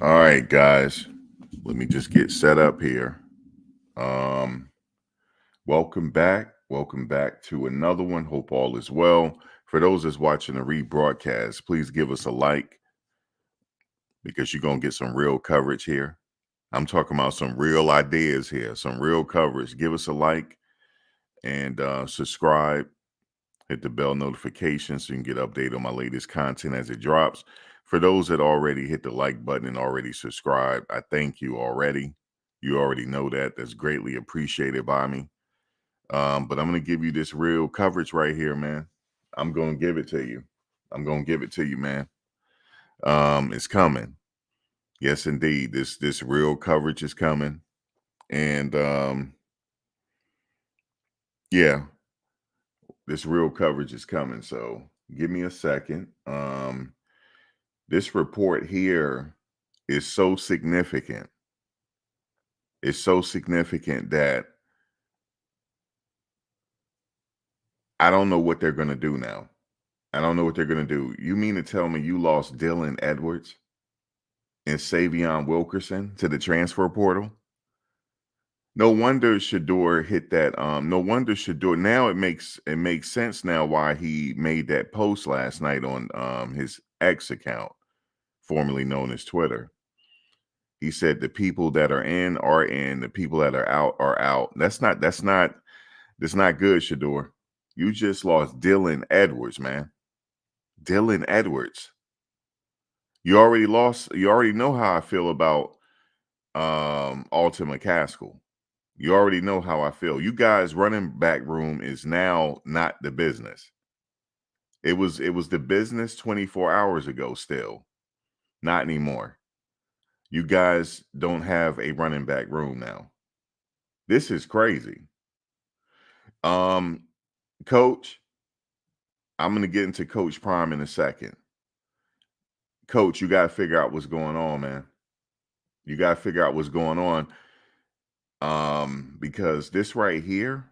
All right, guys. Let me just get set up here. Um, welcome back. Welcome back to another one. Hope all is well. For those that's watching the rebroadcast, please give us a like because you're gonna get some real coverage here. I'm talking about some real ideas here, some real coverage. Give us a like and subscribe. Hit the bell notification so you can get updated on my latest content as it drops. For those that already hit the like button and already subscribed, I thank you already. You already know that. That's greatly appreciated by me. But I'm going to give you this real coverage right here, man. I'm going to give it to you. I'm going to give it to you, man. It's coming. Yes, indeed. This real coverage is coming. And yeah, this real coverage is coming. So give me a second. This report here is so significant. It's so significant that I don't know what they're going to do now. I don't know what they're going to do. You mean to tell me you lost Dylan Edwards and Sy'Veon Wilkerson to the transfer portal? No wonder Shador hit that. No wonder Shador. Now it makes sense now why he made that post last night on his X account, formerly known as Twitter. He said the people that are in, the people that are out are out. That's not good, Shador. You just lost Dylan Edwards, man. Dylan Edwards. You already lost, you already know how I feel about Alton McCaskill. You already know how I feel. You guys running back room is now not the business. It was the business 24 hours ago still. Not anymore. You guys don't have a running back room now. This is crazy. Um, Coach, I'm going to get into Coach Prime in a second. Coach, you got to figure out what's going on, man. You got to figure out what's going on. Because this right here,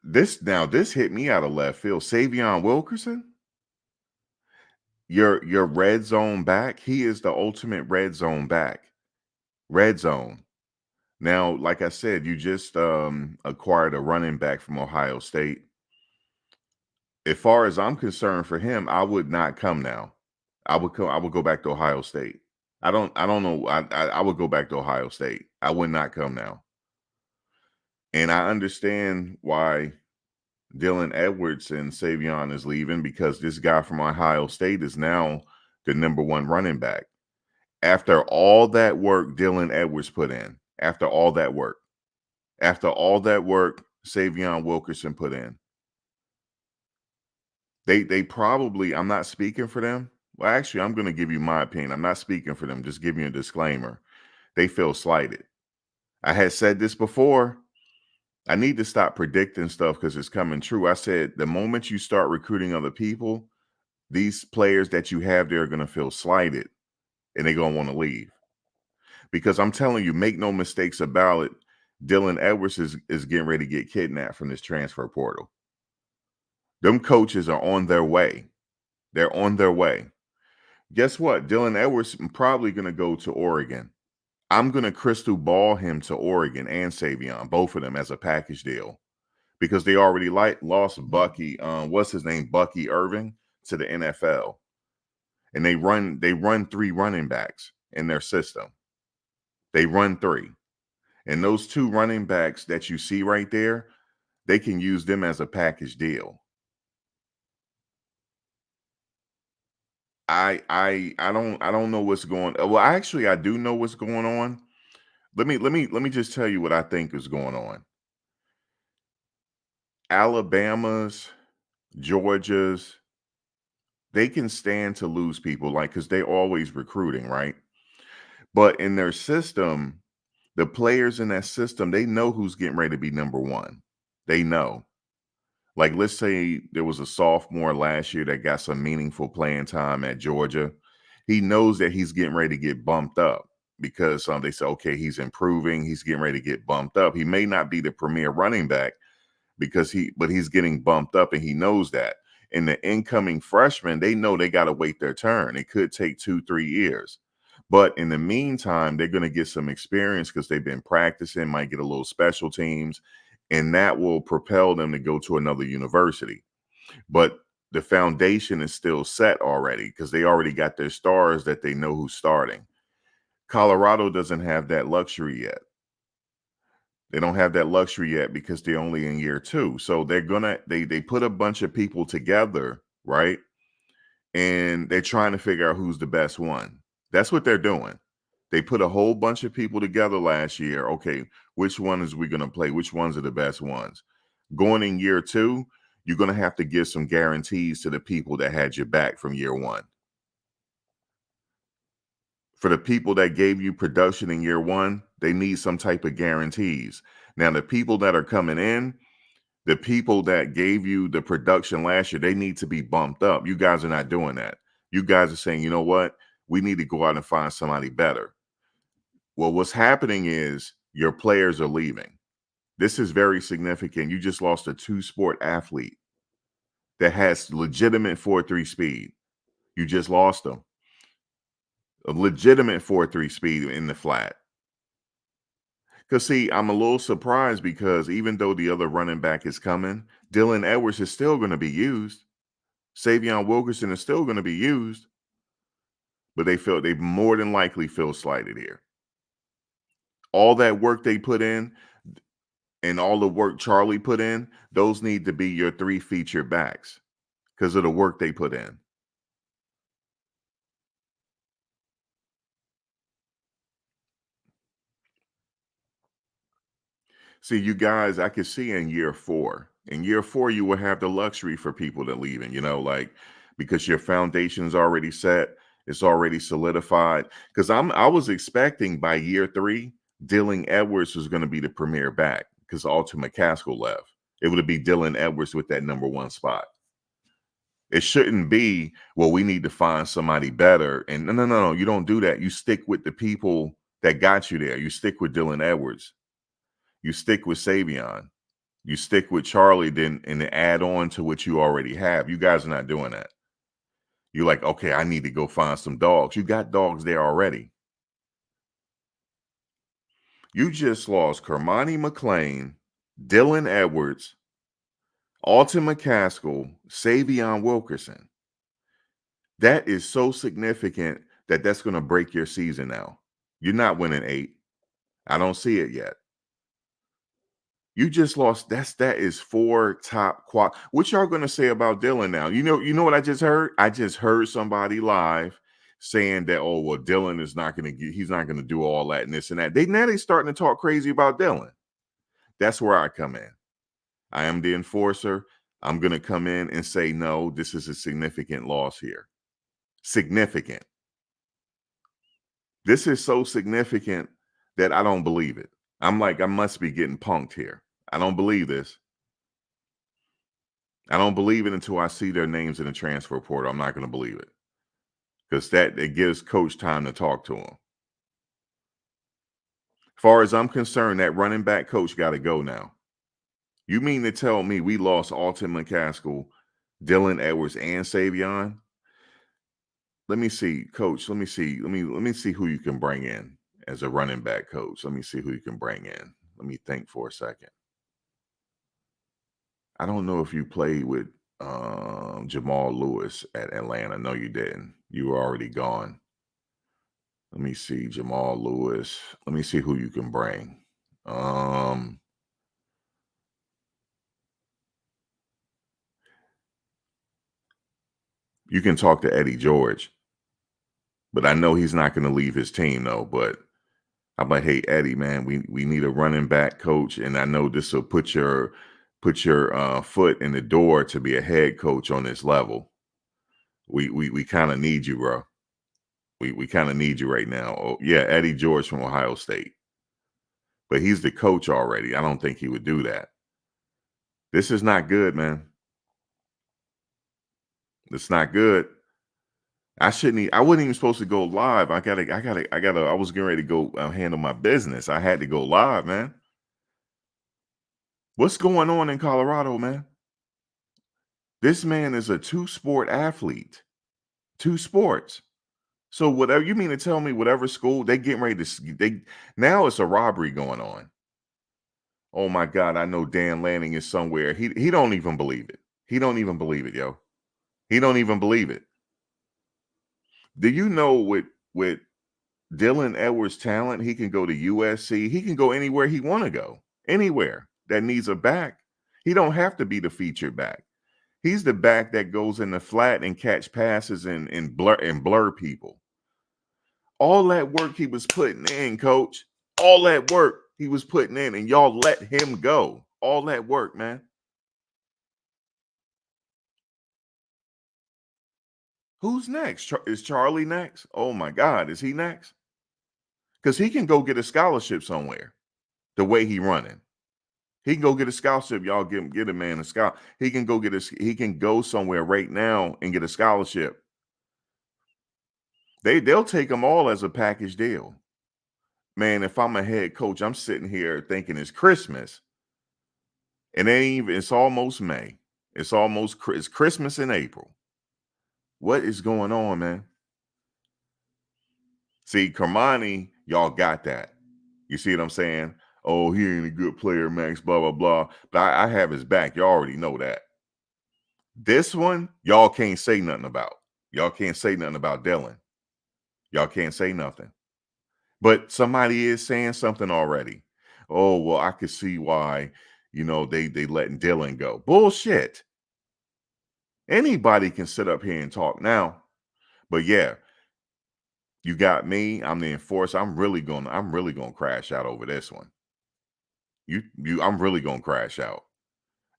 this hit me out of left field. Sy'Veon Wilkerson, your red zone back. He is the ultimate red zone back. Red zone. Now, like I said, you just acquired a running back from Ohio State. As far as I'm concerned, for him, I would not come now. I would go back to Ohio State. I don't know. I would go back to Ohio State. I would not come now. And I understand why Dylan Edwards and Sy'Veon is leaving, because this guy from Ohio State is now the number one running back. After all that work Dylan Edwards put in, after all that work Sy'Veon Wilkerson put in, they probably, I'm not speaking for them. Well, actually, I'm going to give you my opinion. I'm not speaking for them. Just give you a disclaimer. They feel slighted. I had said this before. I need to stop predicting stuff because it's coming true. I said the moment you start recruiting other people, these players that you have there are going to feel slighted and they're going to want to leave. Because I'm telling you, make no mistakes about it, Dylan Edwards is getting ready to get kidnapped from this transfer portal. Them coaches are on their way. They're on their way. Guess what? Dylan Edwards is probably going to go to Oregon. I'm going to crystal ball him to Oregon and Sy'Veon, both of them as a package deal, because they already lost Bucky, what's his name, Bucky Irving, to the NFL, and they run three running backs in their system. They run three, and those two running backs that you see right there, they can use them as a package deal. I don't know what's going. Well, actually, I do know what's going on. Let me just tell you what I think is going on. Alabama's, Georgia's, they can stand to lose people, like, because they're always recruiting, right? But in their system, the players in that system, they know who's getting ready to be number one. They know. Like, let's say there was a sophomore last year that got some meaningful playing time at Georgia. He knows that he's getting ready to get bumped up because they say, okay, he's improving. He's getting ready to get bumped up. He may not be the premier running back but he's getting bumped up, and he knows that. And the incoming freshmen, they know they got to wait their turn. It could take 2, 3 years. But in the meantime, they're going to get some experience because they've been practicing, might get a little special teams, and that will propel them to go to another university. But the foundation is still set already because they already got their stars that they know who's starting. Colorado doesn't have that luxury yet. They don't have that luxury yet because they're only in year two. So they put a bunch of people together, right? And they're trying to figure out who's the best one. That's what they're doing. They put a whole bunch of people together last year. Okay, which one is we going to play? Which ones are the best ones? Going in year two, you're going to have to give some guarantees to the people that had your back from year one. For the people that gave you production in year one, they need some type of guarantees. Now, the people that are coming in, the people that gave you the production last year, they need to be bumped up. You guys are not doing that. You guys are saying, you know what? We need to go out and find somebody better. Well, what's happening is your players are leaving. This is very significant. You just lost a two-sport athlete that has legitimate 4.3 speed. You just lost them. A legitimate 4.3 speed in the flat. Because, see, I'm a little surprised because even though the other running back is coming, Dylan Edwards is still going to be used. Sy'Veon Wilkerson is still going to be used. But they more than likely feel slighted here. All that work they put in and all the work Charlie put in, those need to be your three featured backs because of the work they put in. See, you guys, I could see in year four. In year four, you will have the luxury for people to leaving, like because your foundation's already set, it's already solidified. Because I was expecting by year three, Dylan Edwards was going to be the premier back because Alton McCaskill left. It would be Dylan Edwards with that number one spot. It shouldn't be, well, we need to find somebody better. And no, you don't do that. You stick with the people that got you there. You stick with Dylan Edwards. You stick with Sy'Veon. You stick with Charlie, then and then add on to what you already have. You guys are not doing that. You're like, okay, I need to go find some dogs. You got dogs there already. You just lost Kermani McLean, Dylan Edwards, Alton McCaskill, Sy'Veon Wilkerson. That is so significant that that's going to break your season now. You're not winning 8. I don't see it yet. You just lost. That is 4 top quad. What y'all gonna say about Dylan now? You know what I just heard? I just heard somebody live saying that, oh well, Dylan is not gonna get, he's not gonna do all that and this and that. They starting to talk crazy about Dylan. That's where I come in. I am the enforcer. I'm gonna come in and say, no, this is a significant loss here. Significant. This is so significant that I don't believe it. I'm like, I must be getting punked here. I don't believe this. I don't believe it until I see their names in the transfer portal. I'm not going to believe it because that it gives coach time to talk to him. As far as I'm concerned, that running back coach got to go now. You mean to tell me we lost Alton McCaskill, Dylan Edwards, and Sy'Veon? Let me see, coach. Let me see. Let me see who you can bring in as a running back coach. Let me see who you can bring in. Let me think for a second. I don't know if you played with Jamal Lewis at Atlanta. No, you didn't. You were already gone. Let me see, Jamal Lewis. Let me see who you can bring. Um, you can talk to Eddie George, but I know he's not going to leave his team though. But I'm like, hey Eddie, man, we need a running back coach, and I know this will put your foot in the door to be a head coach on this level. We kind of need you, bro. We kind of need you right now. Oh, yeah, Eddie George from Ohio State. But he's the coach already. I don't think he would do that. This is not good, man. It's not good. I wasn't even supposed to go live. I was getting ready to go handle my business. I had to go live, man. What's going on in Colorado, man? This man is a two-sport athlete. Two sports. So whatever you mean to tell me, whatever school they getting ready to they now it's a robbery going on. Oh my God, I know Dan Lanning is somewhere. He don't even believe it. He don't even believe it, yo. He don't even believe it. Do you know with Dylan Edwards' talent, he can go to USC. He can go anywhere he want to go. Anywhere that needs a back. He don't have to be the featured back. He's the back that goes in the flat and catch passes and blur people. All that work he was putting in, coach. All that work he was putting in, and y'all let him go. All that work, man. Who's next? Is Charlie next? Oh my God, is he next? Because he can go get a scholarship somewhere. The way he running, he can go get a scholarship. Y'all get a man a scholarship. He can go get a. He can go somewhere right now and get a scholarship. They'll take them all as a package deal. Man, if I'm a head coach, I'm sitting here thinking it's Christmas. It ain't even, it's almost May. It's Christmas in April. What is going on, man? See, Kermani, y'all got that. You see what I'm saying? Oh, he ain't a good player, Max, blah, blah, blah. But I have his back. Y'all already know that. This one, y'all can't say nothing about. Y'all can't say nothing about Dylan. Y'all can't say nothing. But somebody is saying something already. Oh, well, I could see why, they letting Dylan go. Bullshit. Anybody can sit up here and talk now. But yeah, you got me. I'm the enforcer. I'm really gonna crash out over this one. I'm really gonna crash out.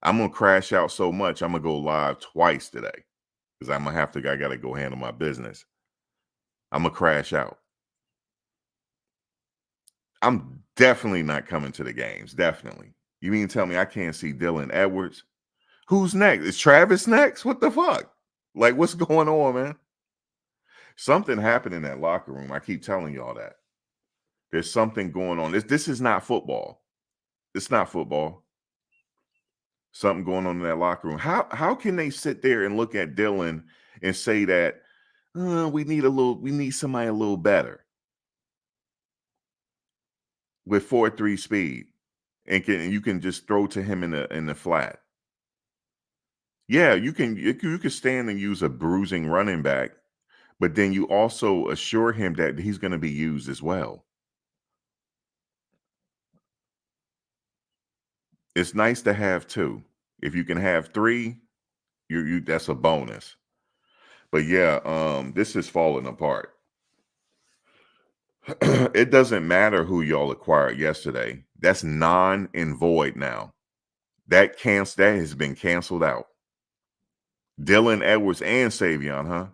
I'm gonna crash out so much. I'm gonna go live twice today because I gotta go handle my business. I'm gonna crash out. I'm definitely not coming to the games. Definitely. You mean to tell me I can't see Dylan Edwards? Who's next? Is Travis next? What the fuck? Like, what's going on, man? Something happened in that locker room. I keep telling y'all that. There's something going on. This is not football. It's not football. Something going on in that locker room. How can they sit there and look at Dylan and say that we need somebody a little better with 4.3 speed and you can just throw to him in the flat. Yeah, you can stand and use a bruising running back, but then you also assure him that he's going to be used as well. It's nice to have two. If you can have three, you that's a bonus. But yeah, this is falling apart. It doesn't matter who y'all acquired yesterday. That's non and void now. That has been canceled out. Dylan Edwards and Sy'Veon, huh?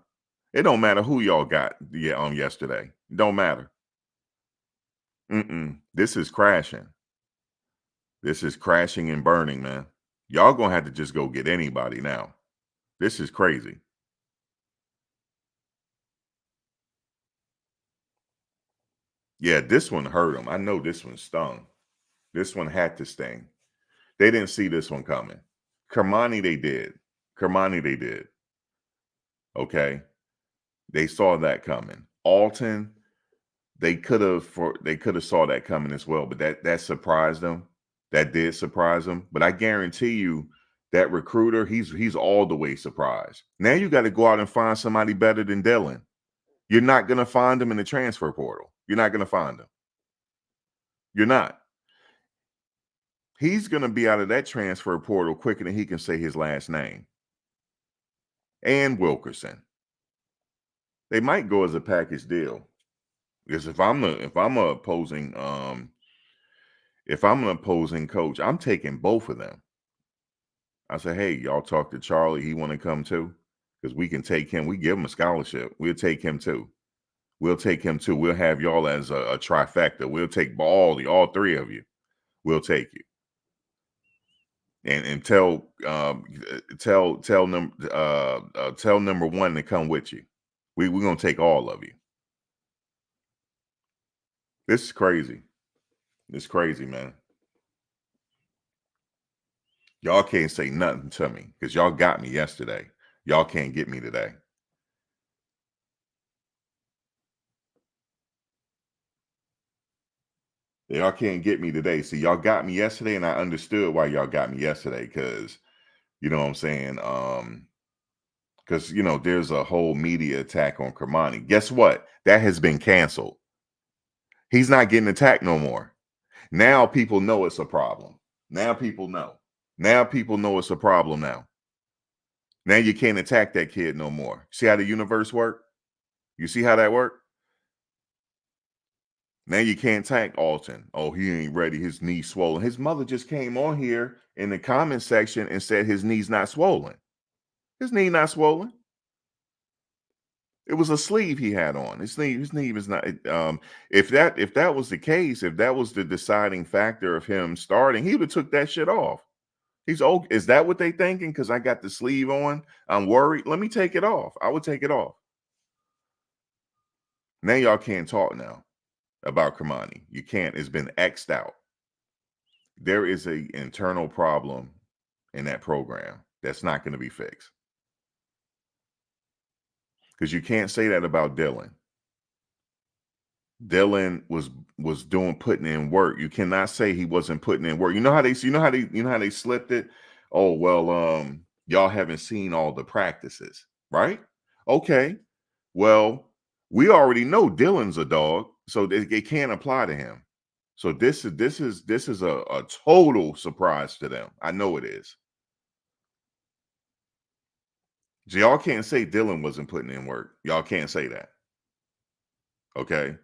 It don't matter who y'all got on yesterday. It don't matter. This is crashing. This is crashing and burning, man. Y'all gonna have to just go get anybody now. This is crazy. Yeah, this one hurt them. I know this one stung. This one had to sting. They didn't see this one coming. Kermani, they did. Kermani, they did. Okay. They saw that coming. Alton, they could have saw that coming as well, but that surprised them. That did surprise them. But I guarantee you that recruiter, he's all the way surprised. Now you got to go out and find somebody better than Dylan. You're not gonna find him in the transfer portal. You're not gonna find him. You're not. He's gonna be out of that transfer portal quicker than he can say his last name. And Wilkerson. They might go as a package deal. Because if I'm an opposing coach, I'm taking both of them. I say, hey, y'all talk to Charlie. He want to come too, because we can take him. We give him a scholarship. We'll take him too. We'll take him too. We'll have y'all as a trifecta. We'll take all three of you. We'll take you. And tell number one to come with you. We're gonna take all of you. This is crazy. It's crazy, man. Y'all can't say nothing to me because y'all got me yesterday. Y'all can't get me today. Y'all can't get me today. See, y'all got me yesterday, and I understood why y'all got me yesterday because you know what I'm saying. Because there's a whole media attack on Kermani. Guess what? That has been canceled. He's not getting attacked no more. Now people know it's a problem. Now people know. Now people know it's a problem now. Now you can't attack that kid no more. See how the universe work? You see how that work? Now you can't attack Alton. Oh, he ain't ready. His knee's swollen. His mother just came on here in the comment section and said his knee's not swollen. His knee not swollen. It was a sleeve he had on. His knee was not. If that was the case, if that was the deciding factor of him starting, he would have took that shit off. He's okay. Is that what they thinking? Because I got the sleeve on, I'm worried. Let me take it off. I would take it off. Now y'all can't talk now about Kamani. You can't. It's been X'd out. There is a internal problem in that program that's not going to be fixed. Because you can't say that about Dylan. Dylan was putting in work. You cannot say he wasn't putting in work. You know how they slipped it? Oh, well, y'all haven't seen all the practices, right? Okay. Well, we already know Dylan's a dog, so it can't apply to him. So this is a total surprise to them. I know it is. So y'all can't say Dylan wasn't putting in work. Y'all can't say that. Okay.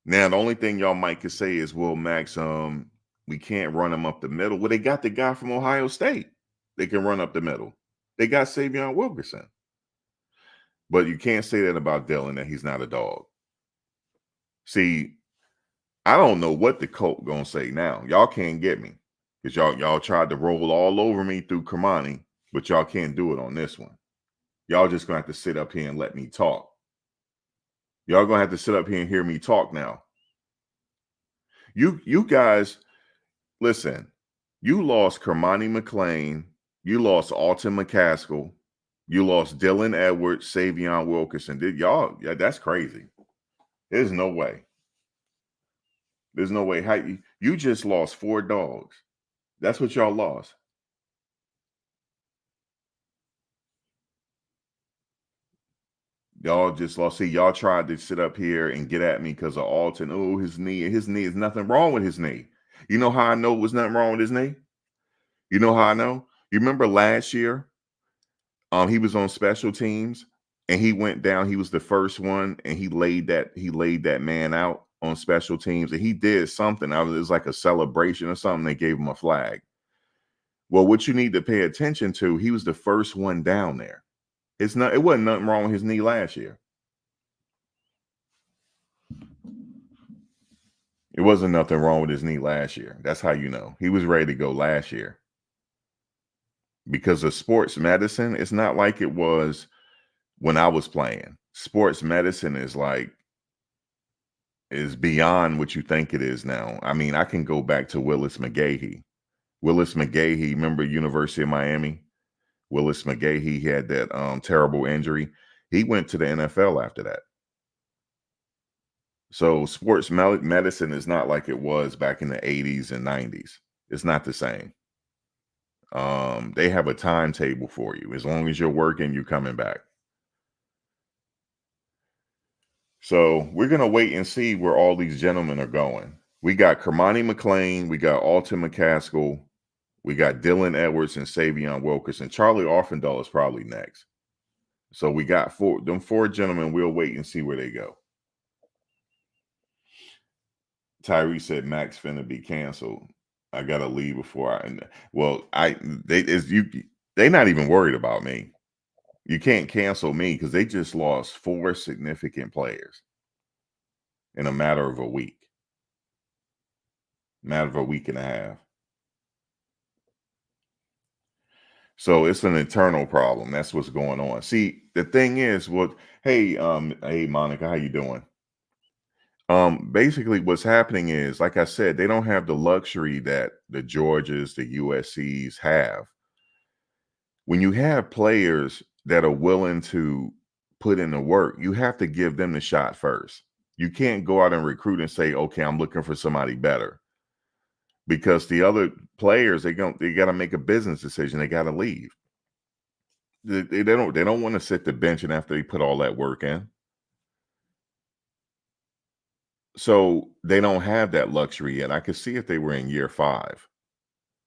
Now the only thing y'all might could say is, well, Max, we can't run him up the middle. Well, they got the guy from Ohio State. They can run up the middle. They got Sy'Veon Wilkerson. But you can't say that about Dylan, that he's not a dog. See, I don't know what the Colt gonna say now. Y'all can't get me. Because y'all tried to roll all over me through Kamani, but y'all can't do it on this one. Y'all just gonna have to sit up here and let me talk. Y'all gonna have to sit up here and hear me talk now. You guys, listen, you lost Kermani McLean, you lost Alton McCaskill, you lost Dylan Edwards, Sy'Veon Wilkerson. Did y'all? Yeah, that's crazy. There's no way. There's no way. How you just lost 4 dogs. That's what y'all lost. Y'all just lost. See, y'all tried to sit up here and get at me because of Alton. Oh, his knee. His knee is nothing wrong with his knee. You know how I know it was nothing wrong with his knee? You know how I know? You remember last year? He was on special teams and he went down. He was the first one, and he laid that man out on special teams, and he did something. It was like a celebration or something. They gave him a flag. Well, what you need to pay attention to, he was the first one down there. It wasn't nothing wrong with his knee last year. It wasn't nothing wrong with his knee last year. That's how you know. He was ready to go last year. Because of sports medicine, it's not like it was when I was playing. Sports medicine is beyond what you think it is now. I mean, I can go back to Willis McGahee. Willis McGahee, remember University of Miami? Willis McGahee, he had that terrible injury. He went to the NFL after that. So sports medicine is not like it was back in the 80s and 90s. It's not the same. They have a timetable for you. As long as you're working, you're coming back. So we're gonna wait and see where all these gentlemen are going. We got Kermani McLean, we got Alton McCaskill, we got Dylan Edwards and Sy'Veon Wilkerson. Charlie Orfendal is probably next. So we got four gentlemen. We'll wait and see where they go. Tyree said Max finna be canceled. I gotta leave before they not even worried about me. You can't cancel me because they just lost 4 significant players in a matter of a week. Matter of a week and a half. So it's an internal problem. That's what's going on. See, the thing is, hey Monica, how you doing? Basically, what's happening is, like I said, they don't have the luxury that the Georgias, the USCs have. When you have players that are willing to put in the work, you have to give them the shot first. You can't go out and recruit and say, "Okay, I'm looking for somebody better," because the other players they got to make a business decision. They got to leave. They don't want to sit the bench and after they put all that work in. So they don't have that luxury yet. I could see if they were in year 5,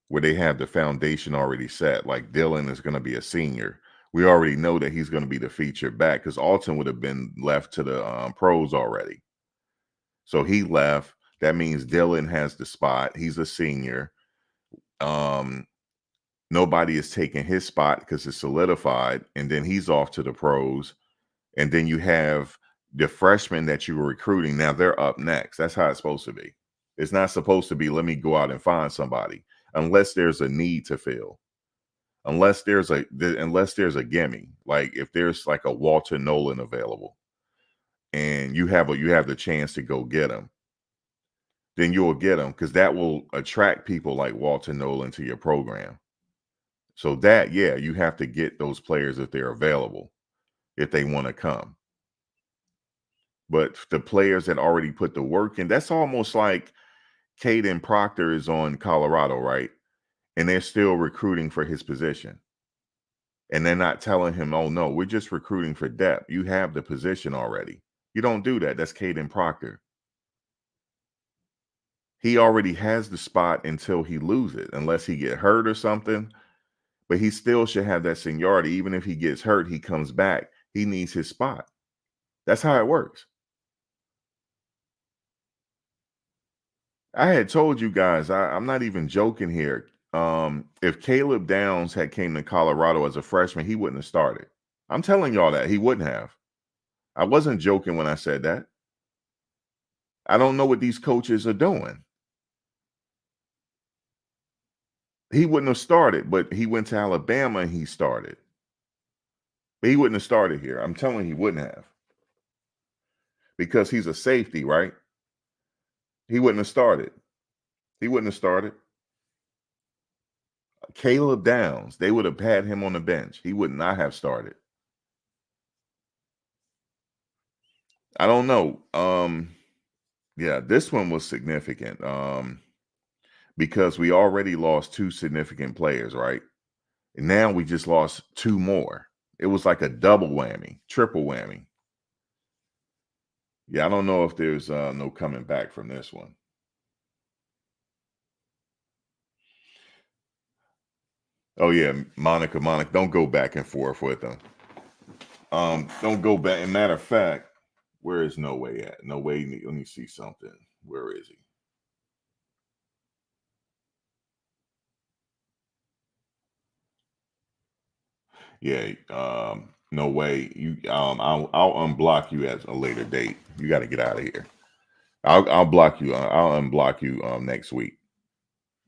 where they have the foundation already set. Like Dylan is going to be a senior. We already know that he's going to be the featured back because Alton would have been left to the pros already. So he left. That means Dylan has the spot. He's a senior. Um, Nobody is taking his spot because it's solidified, and then he's off to the pros. And then you have the freshmen that you were recruiting. Now they're up next. That's how it's supposed to be. It's not supposed to be, let me go out and find somebody, unless there's a need to fill. Unless there's a gimme, like if there's like a Walter Nolan available, and you have the chance to go get him, then you'll get him because that will attract people like Walter Nolan to your program. So that, yeah, you have to get those players if they're available, if they want to come. But the players that already put the work in, that's almost like Caden Proctor is on Colorado, right? And they're still recruiting for his position. And they're not telling him, oh, no, we're just recruiting for depth. You have the position already. You don't do that. That's Caden Proctor. He already has the spot until he loses it, unless he get hurt or something. But he still should have that seniority. Even if he gets hurt, he comes back. He needs his spot. That's how it works. I had told you guys, I'm not even joking here. If Caleb Downs had came to Colorado as a freshman, he wouldn't have started. I'm telling y'all that he wouldn't have. I wasn't joking when I said that. I don't know what these coaches are doing. He wouldn't have started, but he went to Alabama and he started. But he wouldn't have started here. I'm telling you, he wouldn't have. Because he's a safety, right? He wouldn't have started. He wouldn't have started. Caleb Downs, they would have had him on the bench. He would not have started. I don't know. Yeah, this one was significant. Because we already lost 2 significant players, right? And now we just lost 2 more. It was like a double whammy, triple whammy. Yeah, I don't know if there's no coming back from this one. Oh yeah, Monica, don't go back and forth with them. Don't go back. And matter of fact, where is No Way at? No Way, let me see something. Where is he? Yeah, No Way. You, I'll unblock you at a later date. You got to get out of here. I'll block you. I'll unblock you next week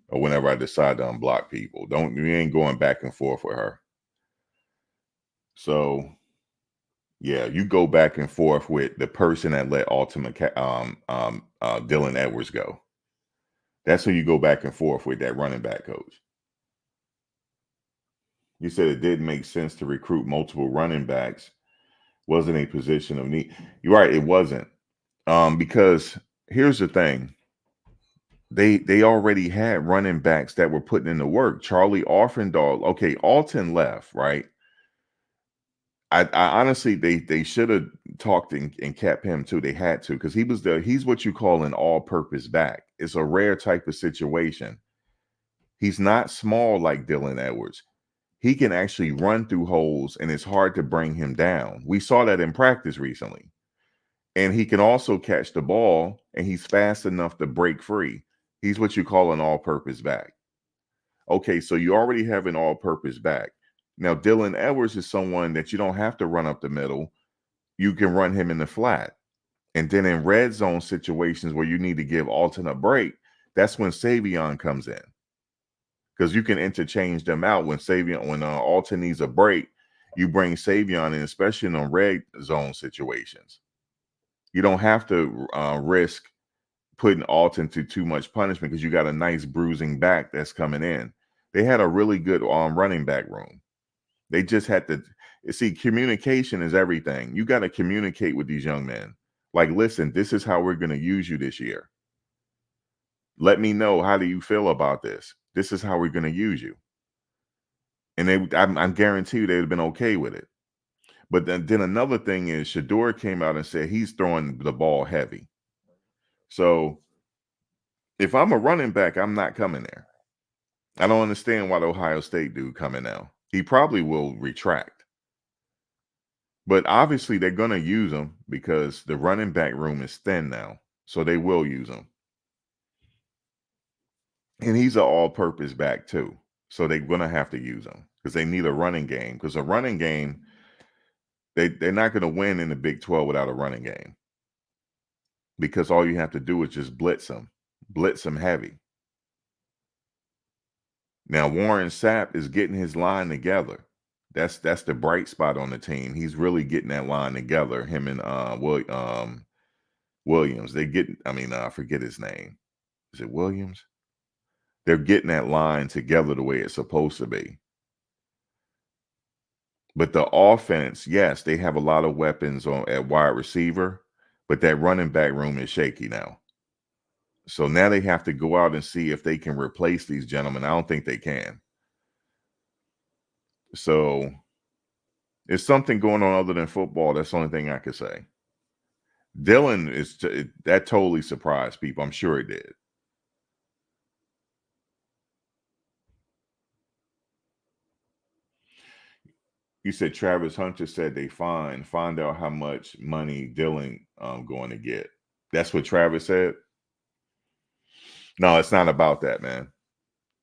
or whenever I decide to unblock people. Don't You ain't going back and forth with her. So yeah, you go back and forth with the person that let Dylan Edwards go. That's who you go back and forth with, that running back coach. You said it didn't make sense to recruit multiple running backs. Wasn't a position of need. You're right, it wasn't. Because here's the thing. They already had running backs that were putting in the work. Charlie Orfendal. Okay, Alton left, right? I honestly they should have talked and kept him too. They had to, because he's what you call an all-purpose back. It's a rare type of situation. He's not small like Dylan Edwards. He can actually run through holes, and it's hard to bring him down. We saw that in practice recently. And he can also catch the ball, and he's fast enough to break free. He's what you call an all-purpose back. Okay, so you already have an all-purpose back. Now, Dylan Edwards is someone that you don't have to run up the middle. You can run him in the flat. And then in red zone situations where you need to give Alton a break, that's when Sy'Veon comes in. Because you can interchange them out when Alton needs a break, you bring Sy'Veon in, especially in red zone situations. You don't have to risk putting Alton to too much punishment because you got a nice bruising back that's coming in. They had a really good running back room. They just had to see, communication is everything. You got to communicate with these young men. Like, listen, this is how we're going to use you this year. Let me know, how do you feel about this? This is how we're going to use you. And I'm guarantee you they'd have been okay with it. But then another thing is, Shador came out and said he's throwing the ball heavy. So if I'm a running back, I'm not coming there. I don't understand why the Ohio State dude coming now. He probably will retract. But obviously they're going to use him because the running back room is thin now. So they will use him. And he's an all-purpose back too. So they're going to have to use him because they need a running game. Because a running game, they're not going to win in the Big 12 without a running game. Because all you have to do is just blitz them heavy. Now Warren Sapp is getting his line together. That's the bright spot on the team. He's really getting that line together. Him and Williams. I forget his name. Is it Williams? They're getting that line together the way it's supposed to be. But the offense, yes, they have a lot of weapons at wide receiver, but that running back room is shaky now. So now they have to go out and see if they can replace these gentlemen. I don't think they can. So it's something going on other than football. That's the only thing I could say. Dylan that totally surprised people. I'm sure it did. You said Travis Hunter said they find out how much money Dylan going to get. That's what Travis said. No, it's not about that, man.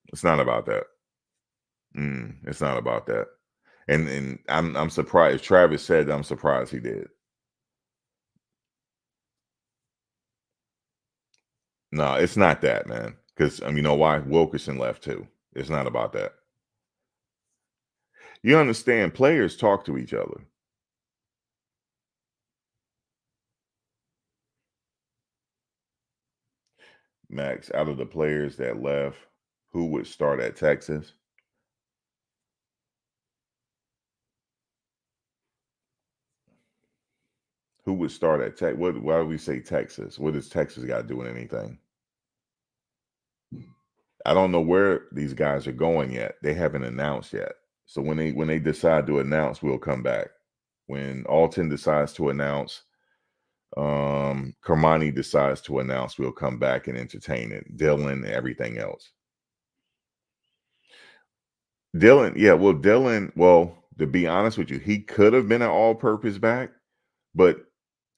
It's not about that. It's not about that. And I'm surprised. Travis said, I'm surprised he did. No, it's not that, man. Because you know why? Wilkerson left too. It's not about that. You understand? Players talk to each other. Max, out of the players that left, who would start at Texas? Who would start at Tech? Why do we say Texas? What does Texas got to do with anything? I don't know where these guys are going yet. They haven't announced yet. So when they decide to announce, we'll come back. When Alton decides to announce, Kermani decides to announce, we'll come back and entertain it. Dylan, everything else. Dylan, to be honest with you, he could have been an all-purpose back, but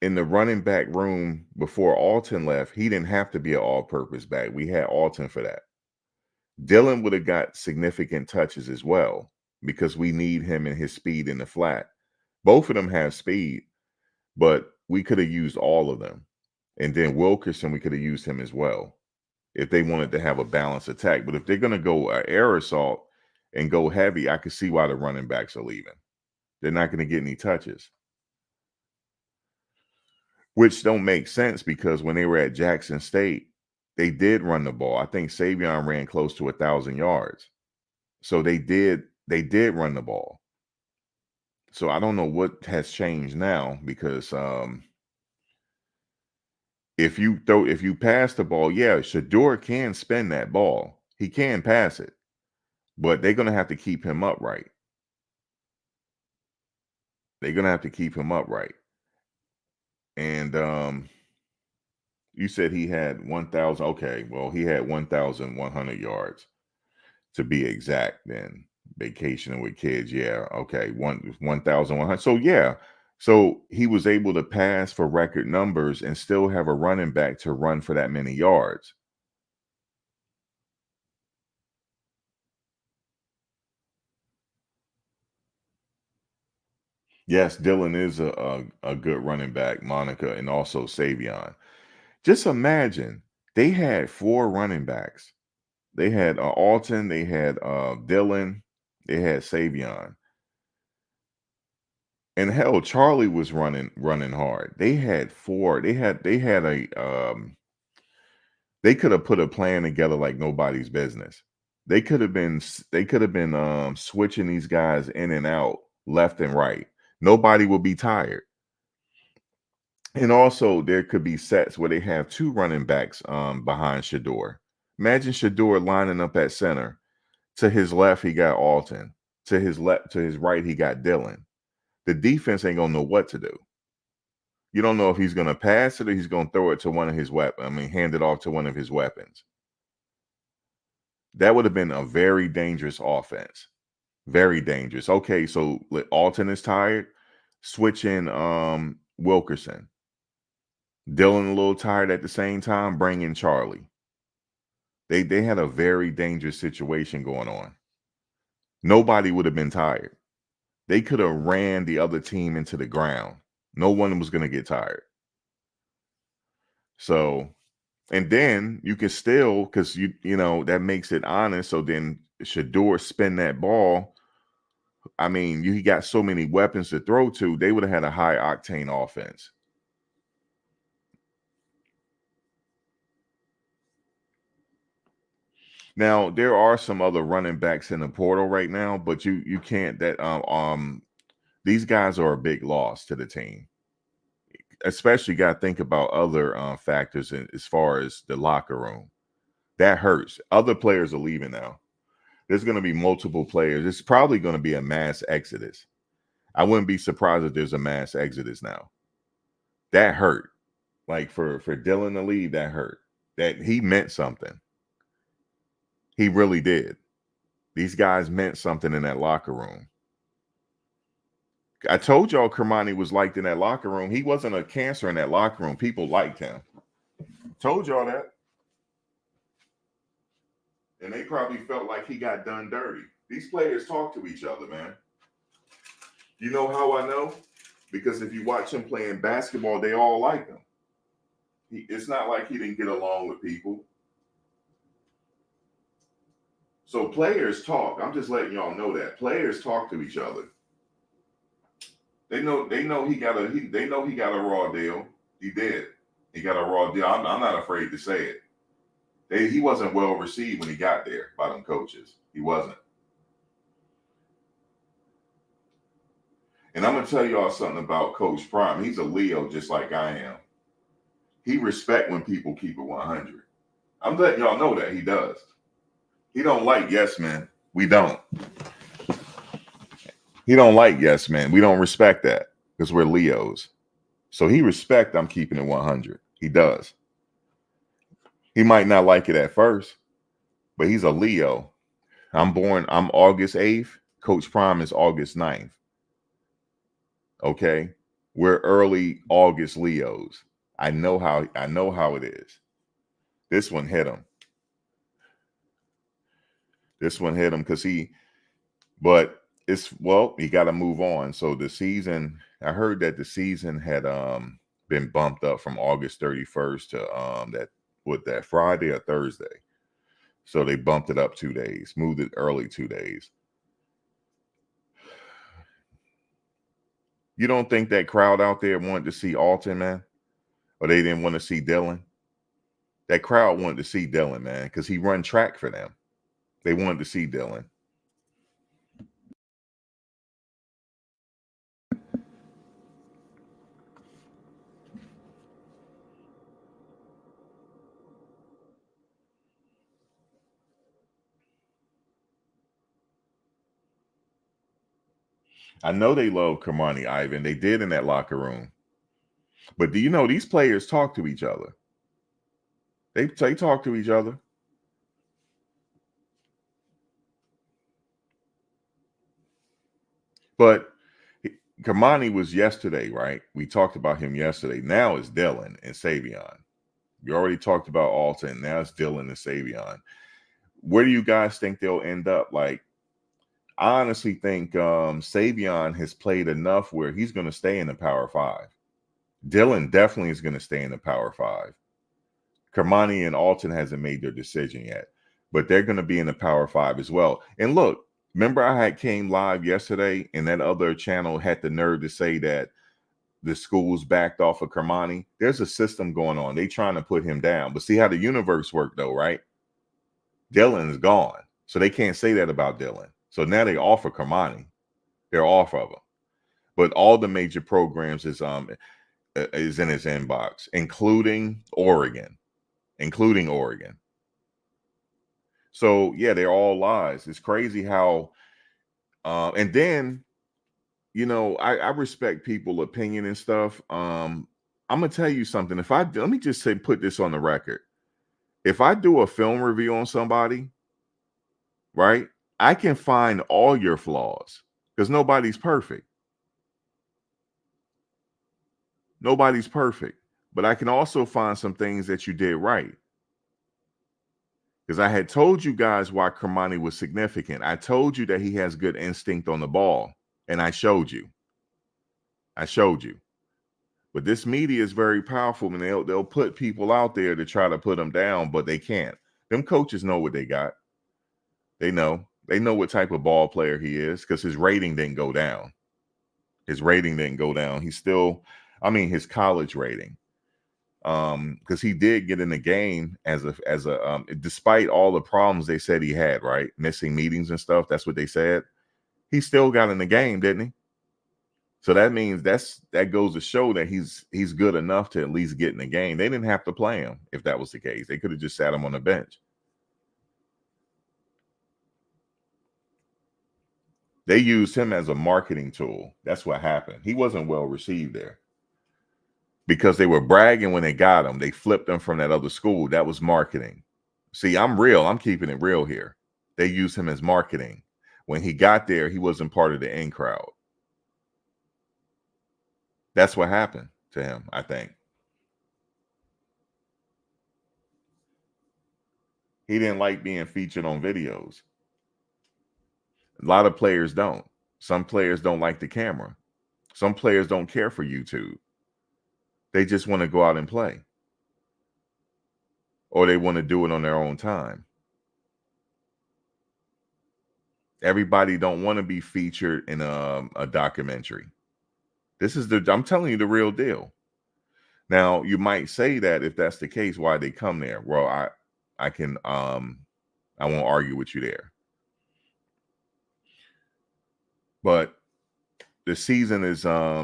in the running back room before Alton left, he didn't have to be an all-purpose back. We had Alton for that. Dylan would have got significant touches as well because we need him and his speed in the flat. Both of them have speed, but we could have used all of them. And then Wilkerson, we could have used him as well if they wanted to have a balanced attack. But if they're going to go air assault and go heavy, I could see why the running backs are leaving. They're not going to get any touches, which don't make sense because when they were at Jackson State, they did run the ball. I think Sy'Veon ran close to 1,000 yards. So they did run the ball. So I don't know what has changed now because if you pass the ball, yeah, Shador can spin that ball. He can pass it, but they're gonna have to keep him upright. They're gonna have to keep him upright. And you said he had 1,000. Okay, well, he had 1,100 yards to be exact. Then vacationing with kids, yeah, okay, 1,100. So yeah, so he was able to pass for record numbers and still have a running back to run for that many yards. Yes, Dylan is a good running back, Monica, and also Sy'Veon. Just imagine they had four running backs. They had Alton, they had Dylan, they had Sy'Veon, And hell, Charlie was running hard. They had four. They had a they could have put a plan together like nobody's business. They could have been switching these guys in and out left and right. Nobody will be tired. And also there could be sets where they have two running backs behind Shador. Imagine Shador lining up at center. To his left, he got Alton. To his right, he got Dillon. The defense ain't gonna know what to do. You don't know if he's gonna pass it or he's gonna throw it to one of his weapons. I mean, hand it off to one of his weapons. That would have been a very dangerous offense. Very dangerous. Okay, so Alton is tired. Switch in Wilkerson. Dillon a little tired at the same time. Bring in Charlie. They had a very dangerous situation going on. Nobody would have been tired. They could have ran the other team into the ground. No one was going to get tired. So, and then you can still, because you know that makes it honest. So then Shador spin that ball. I mean, he got so many weapons to throw to. They would have had a high octane offense. Now there are some other running backs in the portal right now, but you can't these guys are a big loss to the team. Especially got to think about other factors as far as the locker room. That hurts. Other players are leaving now. There's going to be multiple players. It's probably going to be a mass exodus. I wouldn't be surprised if there's a mass exodus now. That hurt. Like for Dillon to leave, that hurt. That he meant something. He really did. These guys meant something in that locker room. I told y'all Kermani was liked in that locker room. He wasn't a cancer in that locker room. People liked him. Told y'all that. And they probably felt like he got done dirty. These players talk to each other, man. You know how I know? Because if you watch him playing basketball, they all like him. It's not like he didn't get along with people. So players talk. I'm just letting y'all know that. Players talk to each other. They know he got a raw deal. He did. He got a raw deal. I'm not afraid to say it. He wasn't well received when he got there by them coaches. He wasn't. And I'm going to tell y'all something about Coach Prime. He's a Leo just like I am. He respect when people keep it 100. I'm letting y'all know that he does. He don't like yes men. We don't. He don't like yes men. We don't respect that because we're Leos. So he respect I'm keeping it 100. He does. He might not like it at first, but he's a Leo. I'm August 8th. Coach Prime is August 9th. Okay? We're early August Leos. I know how it is. This one hit him. Because he got to move on. So the season, I heard that the season had been bumped up from August 31st to that Friday or Thursday. So they bumped it up 2 days, moved it early 2 days. You don't think that crowd out there wanted to see Alton, man? Or they didn't want to see Dillon? That crowd wanted to see Dillon, man, because he run track for them. They wanted to see Dillon. I know they love Kermani Ivan. They did in that locker room. But do you know these players talk to each other? They talk to each other. But Kermani was yesterday, right? We talked about him yesterday. Now it's Dillon and Sy'Veon. You already talked about Alton. Now it's Dillon and Sy'Veon. Where do you guys think they'll end up? Like, I honestly think Sy'Veon has played enough where he's going to stay in the Power 5. Dillon definitely is going to stay in the Power 5. Kermani and Alton hasn't made their decision yet, but they're going to be in the Power 5 as well. And look, Remember, I had came live yesterday, and that other channel had the nerve to say that the school's backed off of Kermani. There's a system going on. They trying to put him down. But see how the universe worked, though, right? Dylan is gone. So they can't say that about Dylan. So now they offer Kermani. They're off of him. But all the major programs is in his inbox, including Oregon. So yeah, they're all lies. It's crazy how and then I respect people's opinion and stuff. I'm gonna tell you something. Let me just say, put this on the record. If I do a film review on somebody, right, I can find all your flaws because nobody's perfect. Nobody's perfect. But I can also find some things that you did right. Because I had told you guys why Kermani was significant. I told you that he has good instinct on the ball. And I showed you. But this media is very powerful, and they'll put people out there to try to put them down, but they can't. Them coaches know what they got. They know what type of ball player he is because his rating didn't go down. He's still, his college rating. Because he did get in the game as a despite all the problems they said he had, right? Missing meetings and stuff. That's what they said. He still got in the game, didn't he? So that means that goes to show that he's good enough to at least get in the game. They didn't have to play him if that was the case. They could have just sat him on the bench. They used him as a marketing tool. That's what happened. He wasn't well received there because they were bragging when they got him. They flipped him from that other school. That was marketing. See, I'm real. I'm keeping it real here. They used him as marketing. When he got there, he wasn't part of the in crowd. That's what happened to him, I think. He didn't like being featured on videos. A lot of players don't. Some players don't like the camera. Some players don't care for YouTube. They just want to go out and play. Or they want to do it on their own time. Everybody don't want to be featured in a documentary. I'm telling you the real deal. Now, you might say that if that's the case, why they come there? Well, I won't argue with you there. But the season is I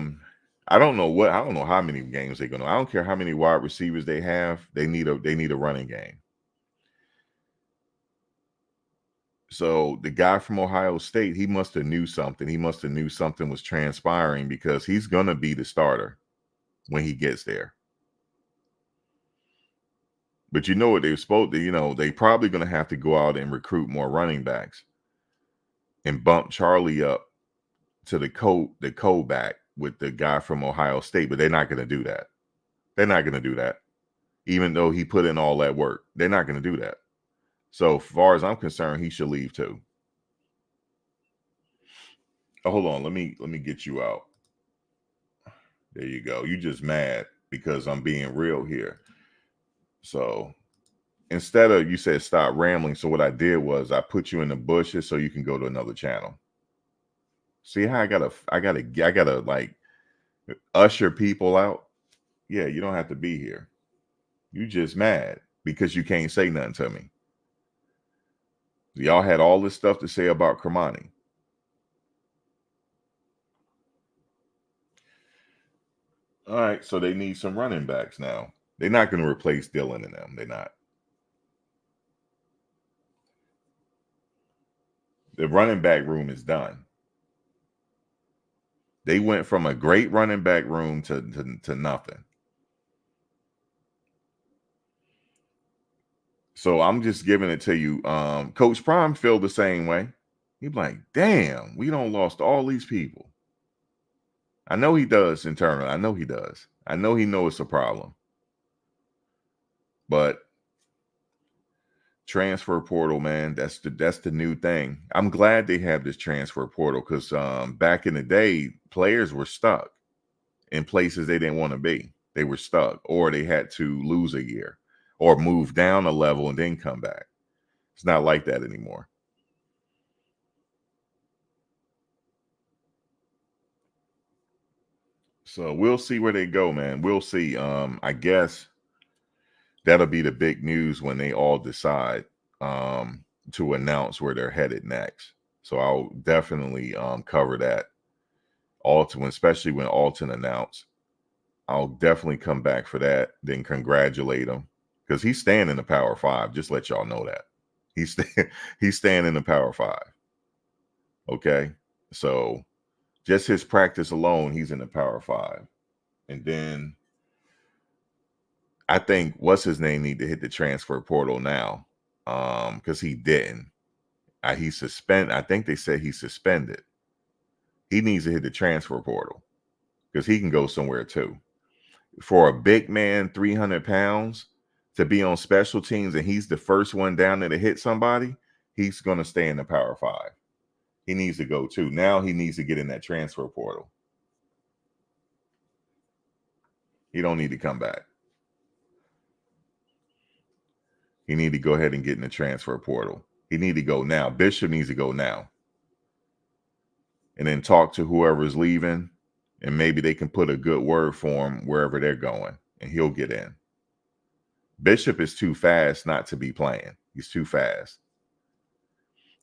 don't know how many games they're gonna. I don't care how many wide receivers they have. They need a running game. So the guy from Ohio State, he must have knew something. He must have knew something was transpiring because he's gonna be the starter when he gets there. But you know what they're supposed to, they probably gonna have to go out and recruit more running backs and bump Charlie up to the co-back with the guy from Ohio State, but they're not gonna do that. They're not gonna do that. Even though he put in all that work. They're not gonna do that. So as far as I'm concerned, he should leave too. Oh, hold on, let me get you out. There you go. You just mad because I'm being real here. So instead of, you said stop rambling. So what I did was I put you in the bushes so you can go to another channel. See how I gotta like usher people out? Yeah, you don't have to be here. You just mad because you can't say nothing to me. Y'all had all this stuff to say about Kermani. All right, so they need some running backs now. They're not going to replace Dylan and them. They're not. The running back room is done. They went from a great running back room to nothing. So I'm just giving it to you. Coach Prime feel the same way. He's like, damn, we don't lost all these people. I know he does internally. I know he does. I know he knows it's a problem. But transfer portal, man, that's the new thing. I'm glad they have this transfer portal because back in the day, players were stuck in places they didn't want to be. They were stuck, or they had to lose a year or move down a level and then come back. It's not like that anymore. So we'll see where they go, man. We'll see. I guess that'll be the big news when they all decide to announce where they're headed next. So I'll definitely cover that. Alton, especially when Alton announced, I'll definitely come back for that. Then congratulate him because he's staying in the Power Five. Just let y'all know that he's staying in the Power Five. Okay, so just his practice alone, he's in the Power Five, and then I think what's his name need to hit the transfer portal now, because he didn't. He suspend. I think they said he's suspended. He needs to hit the transfer portal because he can go somewhere too. For a big man, 300 pounds, to be on special teams and he's the first one down there to hit somebody, he's going to stay in the Power Five. He needs to go too. Now he needs to get in that transfer portal. He don't need to come back. He need to go ahead and get in the transfer portal. He need to go now. Bishop needs to go now. And then talk to whoever's leaving, and maybe they can put a good word for him wherever they're going, and he'll get in. Bishop is too fast not to be playing. He's too fast.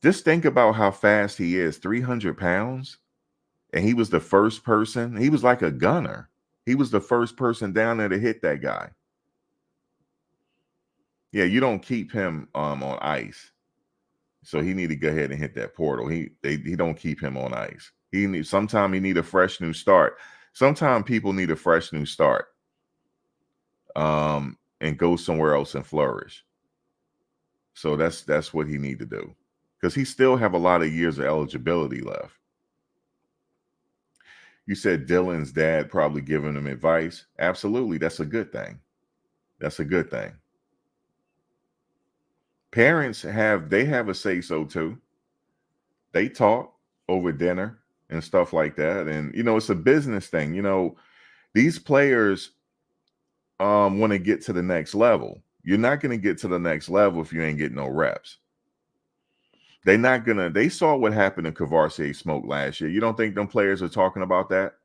Just think about how fast he is, 300 pounds. And he was the first person. He was like a gunner. He was the first person down there to hit that guy. Yeah, you don't keep him on ice. So he need to go ahead and hit that portal. He don't keep him on ice. Sometimes he need a fresh new start. Sometimes people need a fresh new start. And go somewhere else and flourish. So that's what he need to do. Because he still have a lot of years of eligibility left. You said Dylan's dad probably giving him advice. Absolutely. That's a good thing. That's a good thing. Parents have a say-so too. They talk over dinner and stuff like that. And, it's a business thing. These players want to get to the next level. You're not going to get to the next level if you ain't getting no reps. They saw what happened to Kavarsay Smoke last year. You don't think them players are talking about that?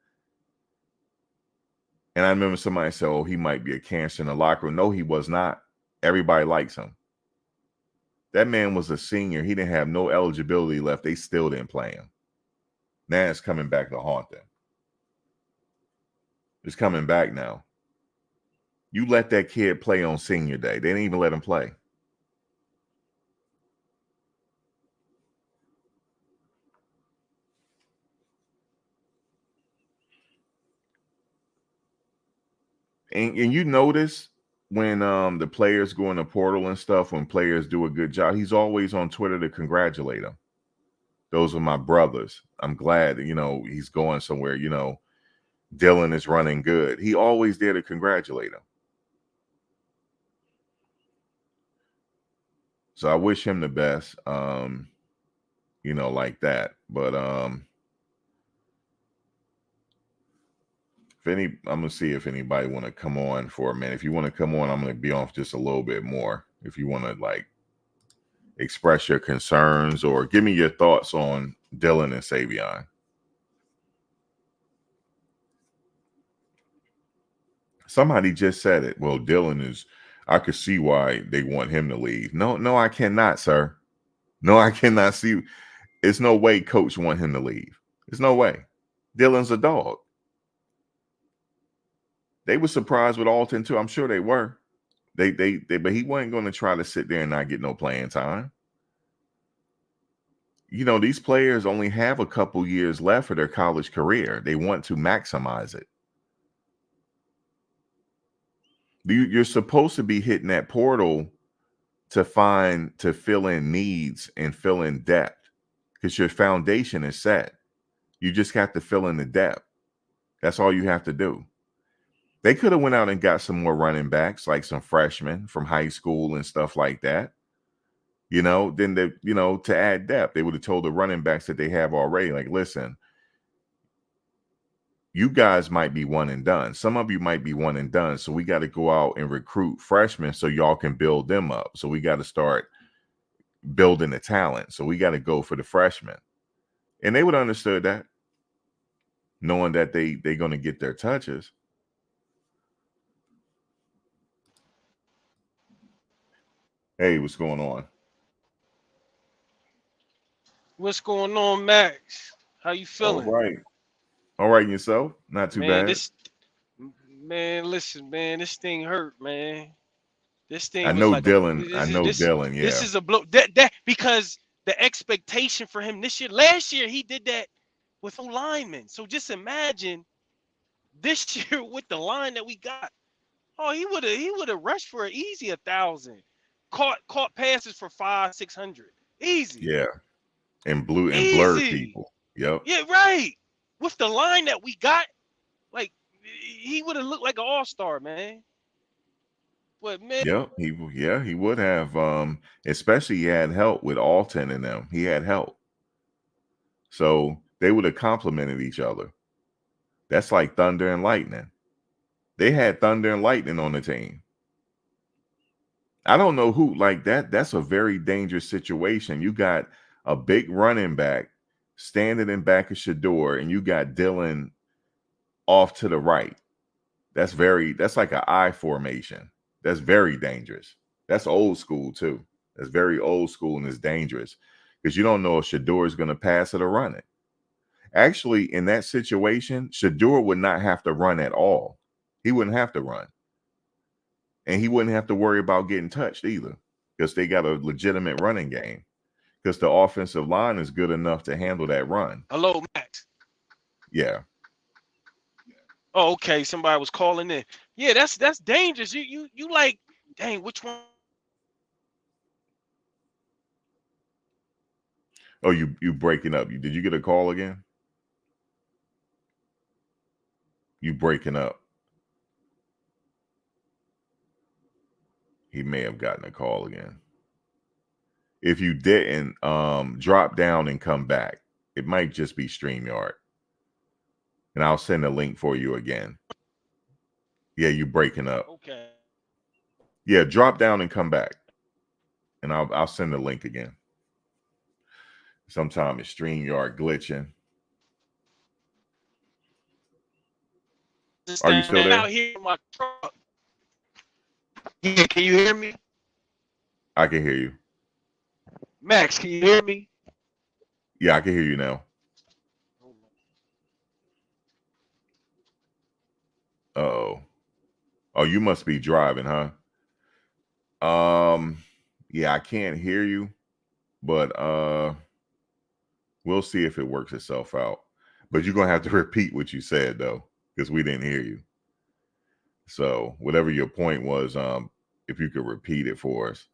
And I remember somebody said, oh, he might be a cancer in the locker room. No, he was not. Everybody likes him. That man was a senior. He didn't have no eligibility left. They still didn't play him. Now it's coming back to haunt them. It's coming back now. You let that kid play on senior day. They didn't even let him play. And you notice when the players go in the portal and stuff, when players do a good job, he's always on Twitter to congratulate them. Those are my brothers. I'm glad that, he's going somewhere. Dylan is running good. He always there to congratulate him. So I wish him the best, like that. But I'm gonna see if anybody want to come on for a minute. If you want to come on, I'm gonna be off just a little bit more. If you want to express your concerns or give me your thoughts on Dylan and Sy'Veon. Somebody just said it. Well, I could see why they want him to leave. No, I cannot, sir. No, I cannot see. It's no way coach want him to leave. There's no way. Dylan's a dog. They were surprised with Alton too. I'm sure they were. But he wasn't going to try to sit there and not get no playing time. These players only have a couple years left for their college career. They want to maximize it. You're supposed to be hitting that portal to fill in needs and fill in depth because your foundation is set. You just got to fill in the depth. That's all you have to do. They could have went out and got some more running backs, like some freshmen from high school and stuff like that. Then to add depth, they would have told the running backs that they have already, like, listen, you guys might be one and done. Some of you might be one and done. So we got to go out and recruit freshmen so y'all can build them up. So we got to start building the talent. So we got to go for the freshmen. And they would have understood that. knowing that they're going to get their touches. Hey, what's going on? What's going on, Max? How you All feeling? right. All right, and yourself? Not too Man, bad. this man, listen, man, this thing hurt, man. This thing I was know like a Dylan. I this is know this Dylan. this Yeah. is a blow that because the expectation for him this year, last year he did that with no linemen. So just imagine this year with the line that we got. Oh, he would have rushed for an easy 1,000. Caught passes for 500, 600. Easy. Yeah. And blue and blurred Easy. people. Yep. Yeah, right. With the line that we got, like he would have looked like an all-star, man. But man, Yep. He would have. Especially he had help with Alton and them. He had help. So they would have complemented each other. That's like thunder and lightning. They had thunder and lightning on the team. I don't know who like that. That's a very dangerous situation. You got a big running back standing in back of Shador, and you got Dylan off to the right. That's like an I formation. That's very dangerous. That's old school too. That's very old school and it's dangerous because you don't know if Shador is going to pass it or run it. Actually, in that situation, Shador would not have to run at all. He wouldn't have to run. And he wouldn't have to worry about getting touched either because they got a legitimate running game because the offensive line is good enough to handle that run. hello, Max. Yeah. Oh, okay. Somebody was calling in. Yeah, that's dangerous. You like, dang, which one? Oh, you breaking up. Did you get a call again? You breaking up. He may have gotten a call again. If you didn't, drop down and come back. It might just be StreamYard. And I'll send a link for you again. Yeah, you breaking up. Okay. Yeah, drop down and come back. And I'll send the link again. Sometimes it's StreamYard glitching. Are you still Man, out there? here in my truck. Yeah, can you hear me? I can hear you. Max, can you hear me? Yeah, I can hear you now. Uh-oh. Oh, you must be driving, huh? Um, yeah, I can't hear you, but we'll see if it works itself out. But you're gonna have to repeat what you said though, because we didn't hear you. So whatever your point was, if you could repeat it for us.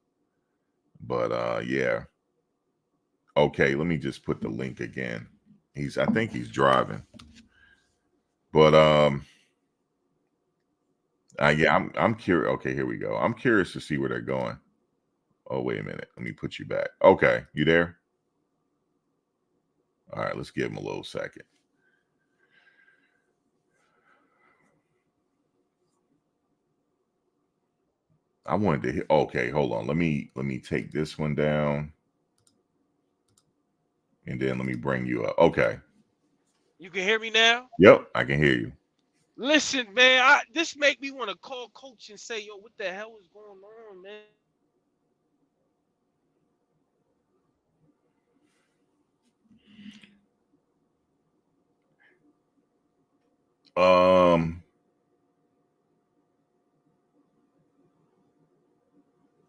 But yeah. Okay, let me just put the link again. I think he's driving. But yeah, I'm curious. Okay, here we go. I'm curious to see where they're going. Oh, wait a minute. Let me put you back. Okay, you there? All right, let's give him a little second. I wanted to hit. Okay, hold on. Let me take this one down, and then let me bring you up. Okay. You can hear me now? Yep, I can hear you. Listen, man, this make me want to call coach and say, yo, what the hell is going on, man? Um,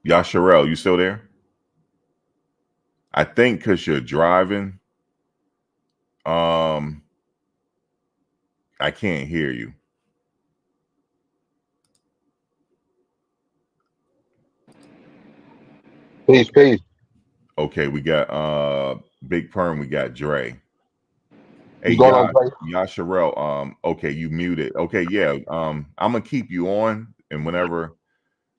Yasharel, you still there? I think because you're driving, um, I can't hear you. Peace, Okay. peace. Okay, we got Big Perm, we got Dre. Hey, What's going on, Dre? Yasharel, okay, you muted. Okay, yeah. I'm gonna keep you on, and whenever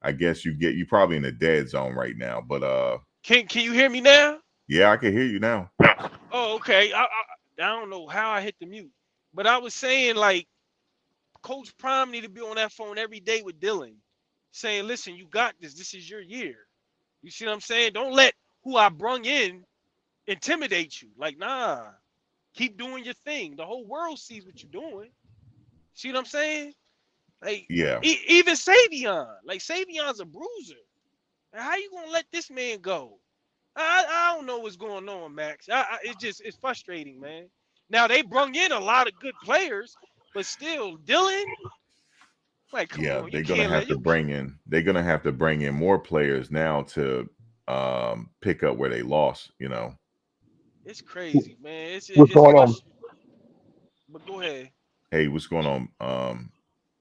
I guess you probably in the dead zone right now, but Can you hear me now? yeah, I can hear you now. Oh, okay. I don't know how I hit the mute, but I was saying like Coach Prime need to be on that phone every day with Dylan, saying, "Listen, you got this. This is your year." You see what I'm saying? Don't let who I brung in intimidate you. Like, nah. Keep doing your thing. The whole world sees what you're doing. See what I'm saying? Like Yeah, even Sy'Veon, like Sy'Veon's a bruiser. How you gonna let this man go? I don't know what's going on, Max. It's frustrating, man. Now they brung in a lot of good players, but still, Dylan, like, come yeah. on, you can't let you. They're gonna have to bring in more players now to pick up where they lost. You know. It's crazy, man. What's It's going on? frustrating. But go ahead. Hey, what's going on?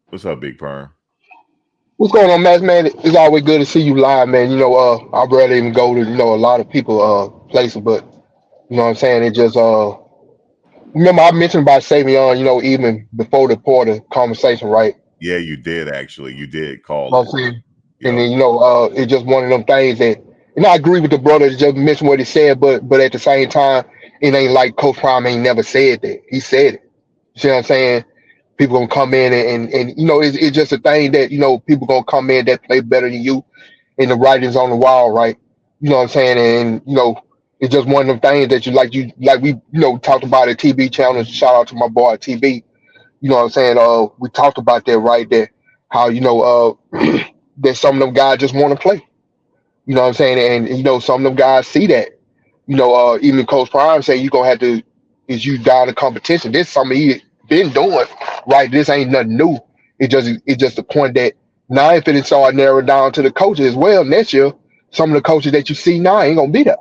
What's up, Big Perm? What's going on, Max? Man, it's always good to see you live, man. I rarely even go to a lot of people places, but you know what I'm saying. It just remember I mentioned about Savion, even before the Porter conversation, right? Yeah, you did actually. You did You know call what it. I'm saying? And Yep. then it's just one of them things that, I agree with the brother that just mentioned what he said, but at the same time, it ain't like Coach Prime ain't never said that. He said it. You see what I'm saying? People gonna come in and it's just a thing that people gonna come in that play better than you, and the writing's on the wall, right? You know what I'm saying? And it's just one of them things that you like we talked about at TB channel. Shout out to my boy at TB. You know what I'm saying? We talked about that, right? There, how that some of them guys just want to play. You know what I'm saying? And some of them guys see that. Even Coach Prime say you gonna have to is you down the competition. This is something he been doing, right? This ain't nothing new. It's just the point that now if it start narrowed down to the coaches as well next year, some of the coaches that you see now ain't gonna be there.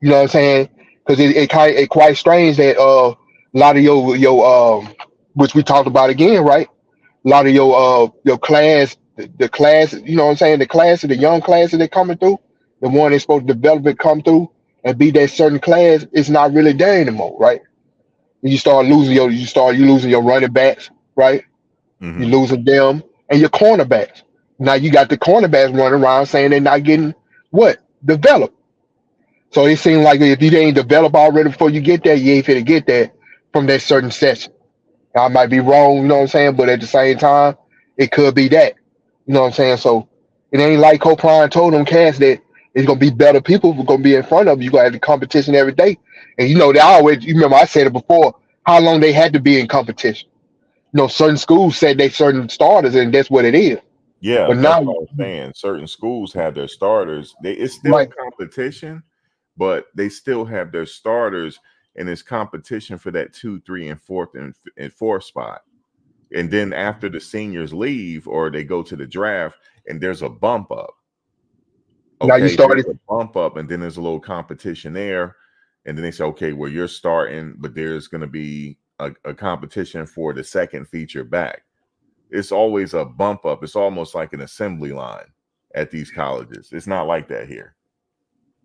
You know what I'm saying? Because it quite strange that a lot of your which we talked about again, right? A lot of your class, the class, you know what I'm saying, the classes, the young classes that coming through, the one that's supposed to develop it come through and be that certain class, it's not really there anymore, right? You losing your running backs, right? You Hmm. losing them and your cornerbacks. Now you got the cornerbacks running around saying they're not getting what? Developed. So it seems like if you ain't developed already before you get there, you ain't finna get there from that certain session. I might be wrong, you know what I'm saying? But at the same time, it could be that. You know what I'm saying? So it ain't like Coprine told them cats that it's gonna be better people who gonna be in front of you. You're gonna have the competition every day. And they always you remember I said it before, how long they had to be in competition. Certain schools said they certain starters and that's what it is. Yeah, But that's now what I was saying. Certain schools have their starters. It's still right competition, but they still have their starters, and it's competition for that 2, 3, and fourth spot. And then after the seniors leave or they go to the draft, and there's a bump up. now you Okay, there's started a bump up, and then there's a little competition there, and then they say, okay, well you're starting, but there's going to be a competition for the second feature back. It's always a bump up. It's almost like an assembly line at these colleges. It's not like that here.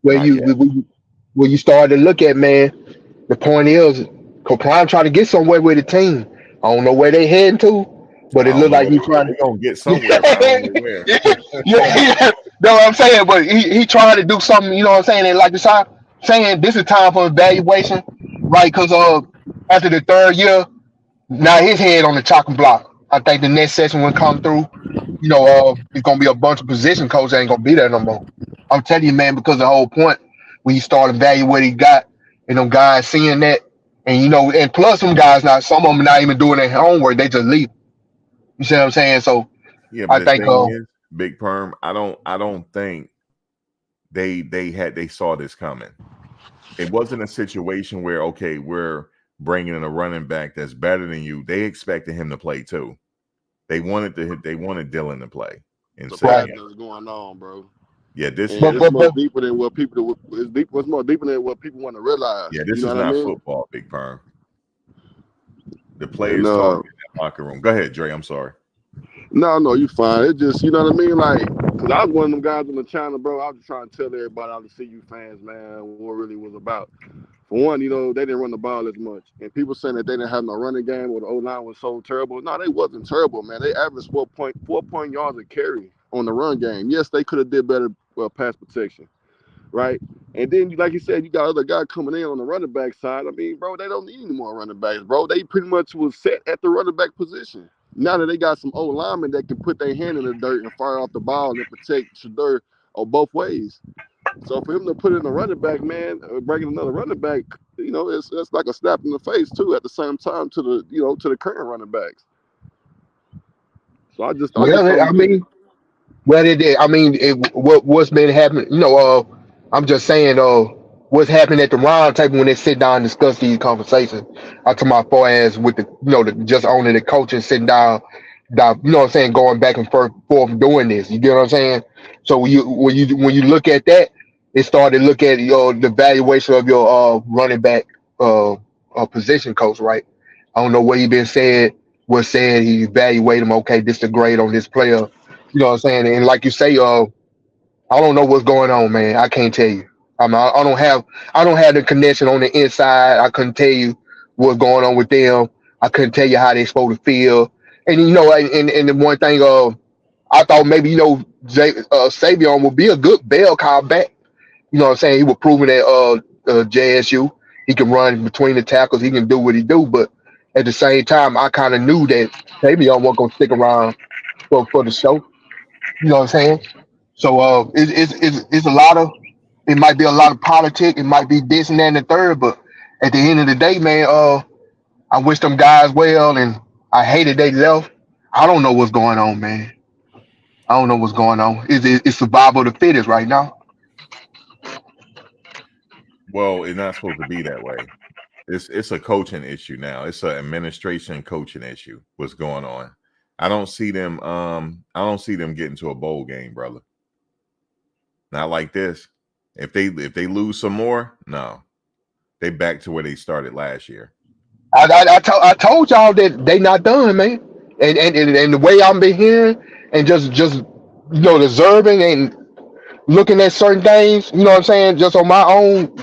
where Not you yet. where you started to look at, man. The point is, Coprine trying to get somewhere with the team. I don't know where they heading to, but I it don't looked know like where he trying they're to. gonna get somewhere, but I don't know where. Yeah, know what I'm saying? But he trying to do something, you know what I'm saying? And like the shot saying, this is time for evaluation, right? Because after the third year, now his head on the chopping block. I think the next session will come through. It's gonna be a bunch of position coaches ain't gonna be there no more. I'm telling you, man, because the whole point when you start evaluating what he got, and them guys seeing that, and and plus some guys now, some of them not even doing their homework, they just leave. You see what I'm saying? So Yeah, but I the think, thing is, Big Perm, I don't think they saw this coming. It wasn't a situation where, okay, we're bringing in a running back that's better than you. They expected him to play too. They wanted Dylan to play in It's a right, pattern Savion. that's going on, bro. Yeah, this And is but it's this but much but deeper than what people. It's deep. What's more deeper than what people want to realize. yeah, You this know is what I not mean? football, Big Perm. The And players talking in that locker room. Go ahead, Dre. I'm sorry. no, you fine. It just you know what I mean. Like, cause I was one of them guys on the channel, bro. I was just trying to tell everybody, all the CU fans, man, what really was about. For one, they didn't run the ball as much, and people saying that they didn't have no running game or the O line was so terrible. No, they wasn't terrible, man. They averaged 4.4 yards a carry on the run game. Yes, they could have did better pass protection, right? And then, like you said, you got other guy coming in on the running back side. I mean, bro, they don't need any more running backs, bro. They pretty much was set at the running back position. Now that they got some old linemen that can put their hand in the dirt and fire off the ball and protect Shadur or both ways. So for him to put in a running back, man, bringing another running back, it's like a slap in the face too. At the same time, to the current running backs. So I just Well, don't I get it. mean, what's been happening? I'm just saying, what's happening at the round table when they sit down and discuss these conversations. I took my far ass with just owning the coach and sitting down, you know what I'm saying, going back and forth doing this. You get what I'm saying? So when you look at that, it started to look at the valuation of your running back position coach, right? I don't know what he been said. Was said he evaluate him. Okay, this the grade on this player. You know what I'm saying? And like you say, I don't know what's going on, man. I can't tell you. I don't have the connection on the inside. I couldn't tell you what's going on with them. I couldn't tell you how they supposed to feel. And and the one thing, I thought maybe Sy'Veon would be a good bell cow back. You know what I'm saying? He was proving that JSU he can run between the tackles. He can do what he do. But at the same time, I kind of knew that Sy'Veon wasn't gonna stick around for the show. You know what I'm saying? So it's a lot of it might be a lot of politics. It might be this and that and the third. But at the end of the day, man, I wish them guys well, and I hated they left. I don't know what's going on, man. I don't know what's going on. It's survival of the fittest right now. Well, it's not supposed to be that way. It's a coaching issue now. It's an administration coaching issue. What's going on? I don't see them. I don't see them getting to a bowl game, brother. Not like this. If they lose some more, no, they back to where they started last year. I told y'all that they not done, man. And the way I'm been hearing and just observing and looking at certain things, you know what I'm saying, just on my own,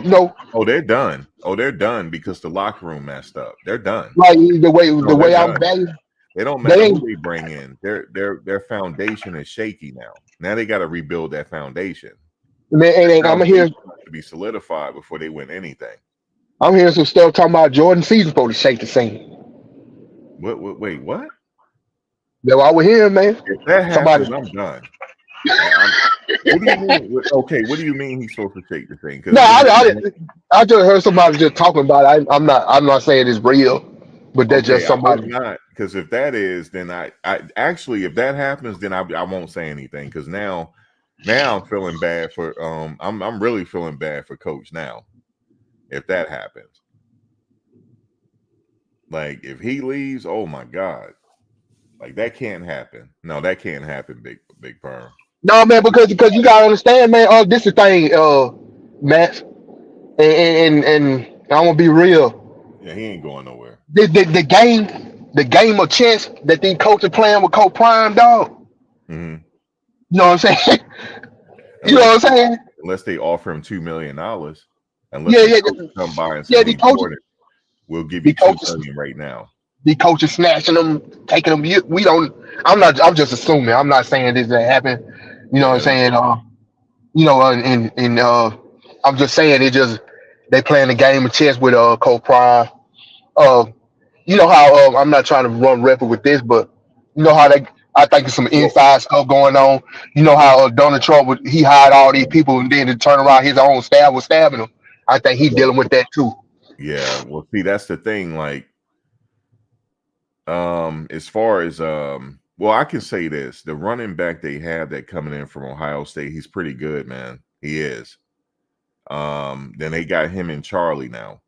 Oh, they're done. Oh, they're done because the locker room messed up. They're done. like the way No, the they're way I'm done. valuing. They don't They matter ain't, who they bring in. Their foundation is shaky now. Now they got to rebuild that foundation. man, and I'm Foundation here. has to be solidified before they win anything. I'm hearing some stuff talking about Jordan season supposed to shake the scene. Wait, what? That's what I was hearing, man. If that Somebody. happens, I'm done. What do you mean? Okay, what do you mean he's supposed to shake the thing? No, Because I just heard somebody just talking about it. I'm not saying it's real, but that's okay, just I hope somebody. not. Because if that is, then I actually, if that happens, then I won't say anything. Because now I'm feeling bad for I'm really feeling bad for Coach now. If that happens, like if he leaves, oh my God, like that can't happen. No, that can't happen, big perm. No, man, because you gotta understand, man. This is the thing, Matt, and I'm gonna be real. Yeah, he ain't going nowhere. The game of chess that these coaches playing with Coach Prime, dog. Mm-hmm. You know what I'm saying? You know Unless what I'm saying? unless they offer him $2 million, unless Yeah, the yeah, coach come by and yeah. say, "Hey, Jordan, we'll give The you $2 coaches, million right now." the coaches snatching them, taking them. We don't. I'm not. I'm just assuming. I'm not saying this that happened. You know what I'm Yeah. saying? I'm just saying it just they playing the game of chess with Coach Prime. Uh, you know how I'm not trying to run record with this, but you know how they. I think there's some Well, inside stuff going on. You know how Donald Trump he hired all these people and then to turn around his own staff was stabbing them. I think he's well, dealing with that too. yeah. Well, see, that's the thing. Like, as far as well, I can say this: the running back they have that coming in from Ohio State, he's pretty good, man. He is. Then they got him and Charlie now.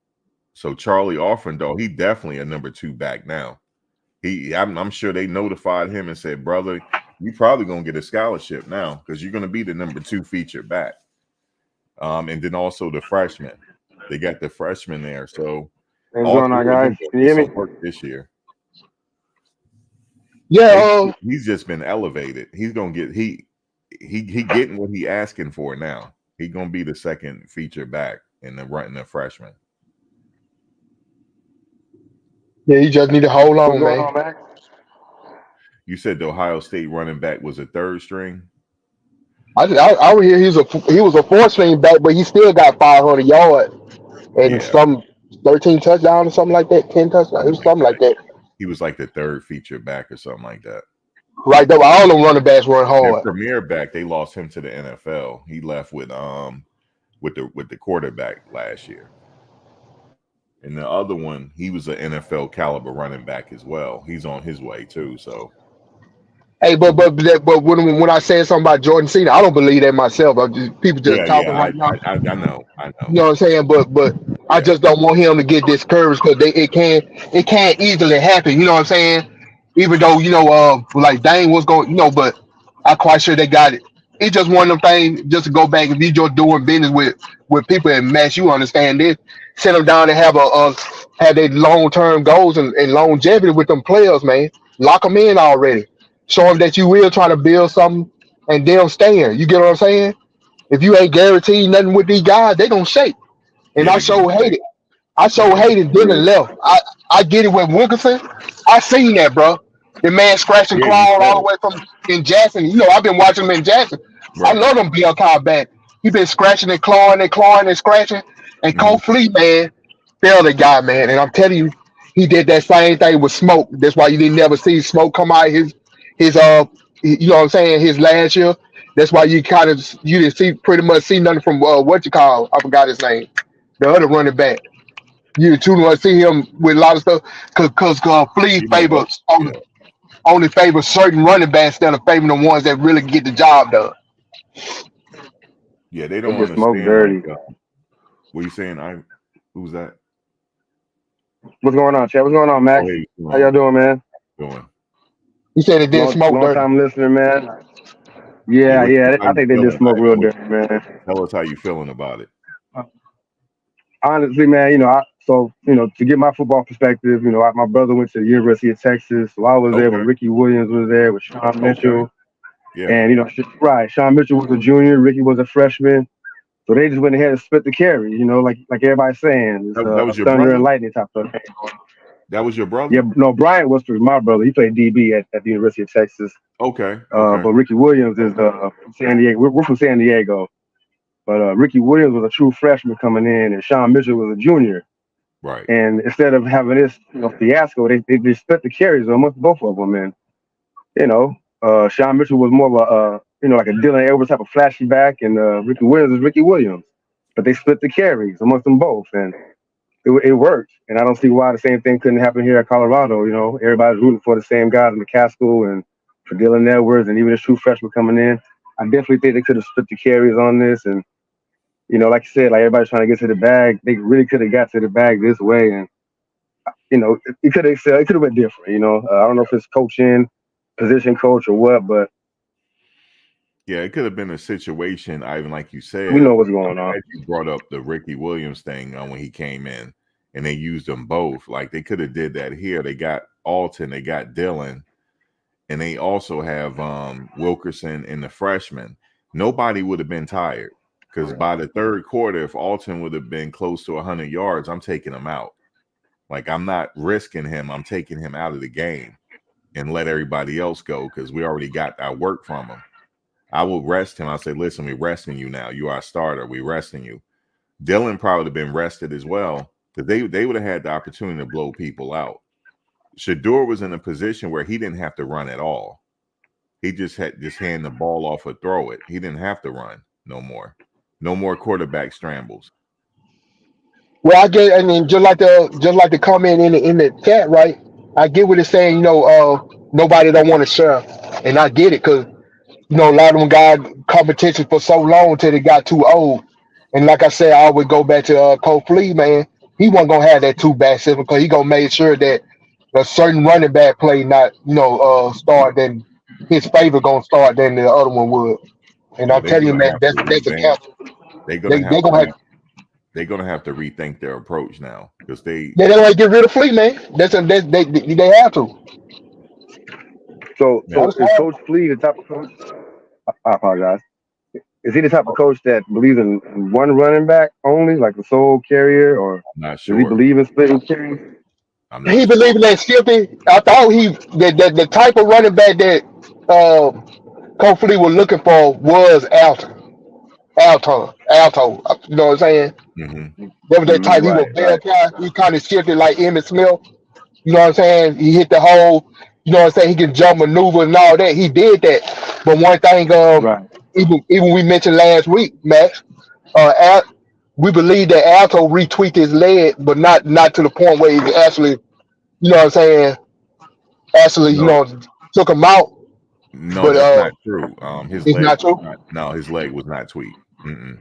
So Charlie Offendoll, he definitely a number 2 back now. I'm sure they notified him and said, brother, you probably gonna get a scholarship now because you're gonna be the number 2 featured back. And then also the freshman, they got the freshman there. So What's all going on, 3 of them guys? gonna Can you get hear some me? work this year. Yeah. He's just been elevated. He's gonna get he getting what he asking for now. He gonna be the second feature back in the freshman. Yeah. You just need to hold What's on, going man. on, Max? You said the Ohio State running back was a 3rd string. I would hear he was a 4 string back, but he still got 500 yards and Yeah, some 13 touchdowns or something like that, 10 touchdowns, it was something like something like that. that. He was like the 3rd feature back or something like that. Right there, all them running backs run Their hard. premier back, they lost him to the NFL. He left with with the quarterback last year. And the other one, he was an NFL caliber running back as well. He's on his way too. So Hey, but when I said something about Jordan Cena, I don't believe that myself. People just talking right now. I know. You know what I'm saying? But I Yeah, just don't want him to get discouraged because it can't easily happen. You know what I'm saying? Even though like Dane was going, but I'm quite sure they got it. It's just one of them things. Just to go back, if you just doing business with people and Max, you understand this. Sit them down and have their long term goals and longevity with them players, man. Lock them in already. Show them that you will try to build something, and they'll stand. You get what I'm saying? If you ain't guaranteed nothing with these guys, they gonna shake. And yeah, I they're gonna sure hate say, it. I sure yeah, hated Dylan left. I get it with Wilkerson. I seen that, bro. The man scratching yeah. You clawed said all the it, way from in Jackson. I've been watching him in Jackson. I right? love them Bill Cobb back. He been scratching and clawing and clawing and scratching. And Hmm. Cole Fleet, man, failed the guy, man. And I'm telling you, he did that same thing with Smoke. That's why you didn't never see Smoke come out his you know what I'm saying, his last year. That's why you didn't see pretty much see nothing from what you call, I forgot his name, the other running back. You too much see him with a lot of stuff because Flea You mean, oh, favors yeah, only favors certain running backs instead of favoring the ones that really get the job done. yeah. They They don't just smoke understand. Like, dirty. what you saying? Who's that? What's going on, Chad? What's going on, Oh, Max? hey, How y'all doing, man? doing? He said it didn't smoke Long dirty. time listener, man. Hey, Yeah, yeah. how I you think they feeling? just smoke real dirty, man. Tell us how you feeling about it. Honestly, man, to get my football perspective, my brother went to the University of Texas, so I was there when Okay, Ricky Williams was there with Sean okay, Mitchell, yeah. and right, Sean Mitchell was a junior, Ricky was a freshman, so they just went ahead and split the carry, like everybody's saying, it's That a was your thunder and brother. lightning type of thing. That was your Yeah, brother. no, Bryant was my brother. He played DB at the University of Texas, Okay, okay, but Ricky Williams is from San Diego. We're from San Diego. But Ricky Williams was a true freshman coming in, and Sean Mitchell was a junior. right. And instead of having this fiasco, they split the carries amongst both of them. And Sean Mitchell was more of like a Dylan Edwards type of flashy back, and Ricky Williams is Ricky Williams. But they split the carries amongst them both, and it worked. And I don't see why the same thing couldn't happen here at Colorado. Everybody's rooting for the same guys in McCaskill and for Dylan Edwards, and even the true freshman coming in. I definitely think they could have split the carries on this, and like you said, like everybody's trying to get to the bag. They really could have got to the bag this way, and it could have excelled. It could have been different. I don't know if it's coaching, position coach, or what, but Yeah, it could have been a situation, Ivan, like you we said. know what's I'm going on. glad you brought up the Ricky Williams thing when he came in, and they used them both. Like they could have did that here. They got Alton, they got Dylan, and they also have Wilkerson and the freshman. Nobody would have been tired because by the third quarter, if Alton would have been close to 100 yards, I'm taking him out. Like I'm not risking him. I'm taking him out of the game and let everybody else go because we already got our work from him. I will rest him. I'll say, listen, we're resting you now. You are a starter. We're resting you. Dylan probably would have been rested as well because they would have had the opportunity to blow people out. Shador was in a position where he didn't have to run at all. He just had hand the ball off or throw it. He didn't have to run no more. No more quarterback scrambles. Well, I get, I mean, just like the comment in the chat, right? I get what it's saying. Nobody don't want to share, and I get it because a lot of them got competition for so long till they got too old. And like I said, I would go back to Cole Flee, man. He wasn't gonna have that two back system because he gonna make sure that a certain running back play not start then his favor gonna start than the other one would. And Yeah, I'm they're telling you, gonna man, have to that's a revamp. count. They're gonna They have they to gonna have they're gonna have to rethink their approach now because they they don't get rid of Flee, man. They have to. So, yeah. so is Coach Flea the type of coach? I apologize. Is he the type of coach that believes in one running back only, like the sole carrier, or I'm not does he sure. believe in splitting carries? I'm He not sure. believing that Skippy. I thought the type of running back that Coach Flee was looking for was Alto. You know what I'm saying? Mm-hmm. That was that type. He was Right, bad right. guy. He kind of shifted like Emmitt Smith. You know what I'm saying? He hit the hole. You know what I'm saying? He can jump, maneuver, and all that. He did that. But one thing, Right. even we mentioned last week, Max, We believe that Alto retweaked his leg, but not to the point where he actually, you know what I'm saying, actually, No, took him out. no, But that's not true. it's not true. His leg was not tweaked. Mm-mm.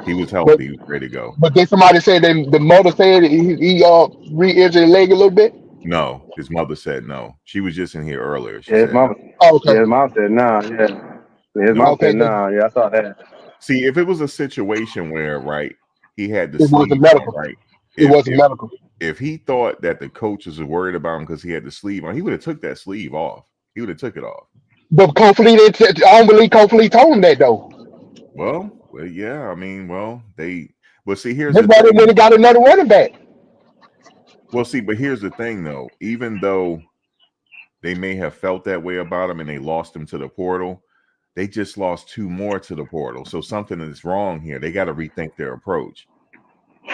He was But healthy. He was ready to go. then somebody said that the mother said he re-injured his leg a little bit. No, his mother said no. She was just in here earlier. She Yeah, his said no. mom. Oh, okay. Yeah, his mom said nah. Yeah, his Nope. mom Okay, said nah. Yeah, I saw that. See, if it was a situation where, right, he had the it wasn't sleeve on, medical. right? It wasn't medical. If he thought that the coaches were worried about him because he had the sleeve on, he would have took that sleeve off. He would have took it off. But Copley, I don't believe Copley told him that though. Well, yeah. I mean, well, see, here's That's the why they thing. went and got another running back. Well, see, but here's the thing, though. Even though they may have felt that way about him and they lost him to the portal, they just lost 2 more to the portal. So something is wrong here. They got to rethink their approach.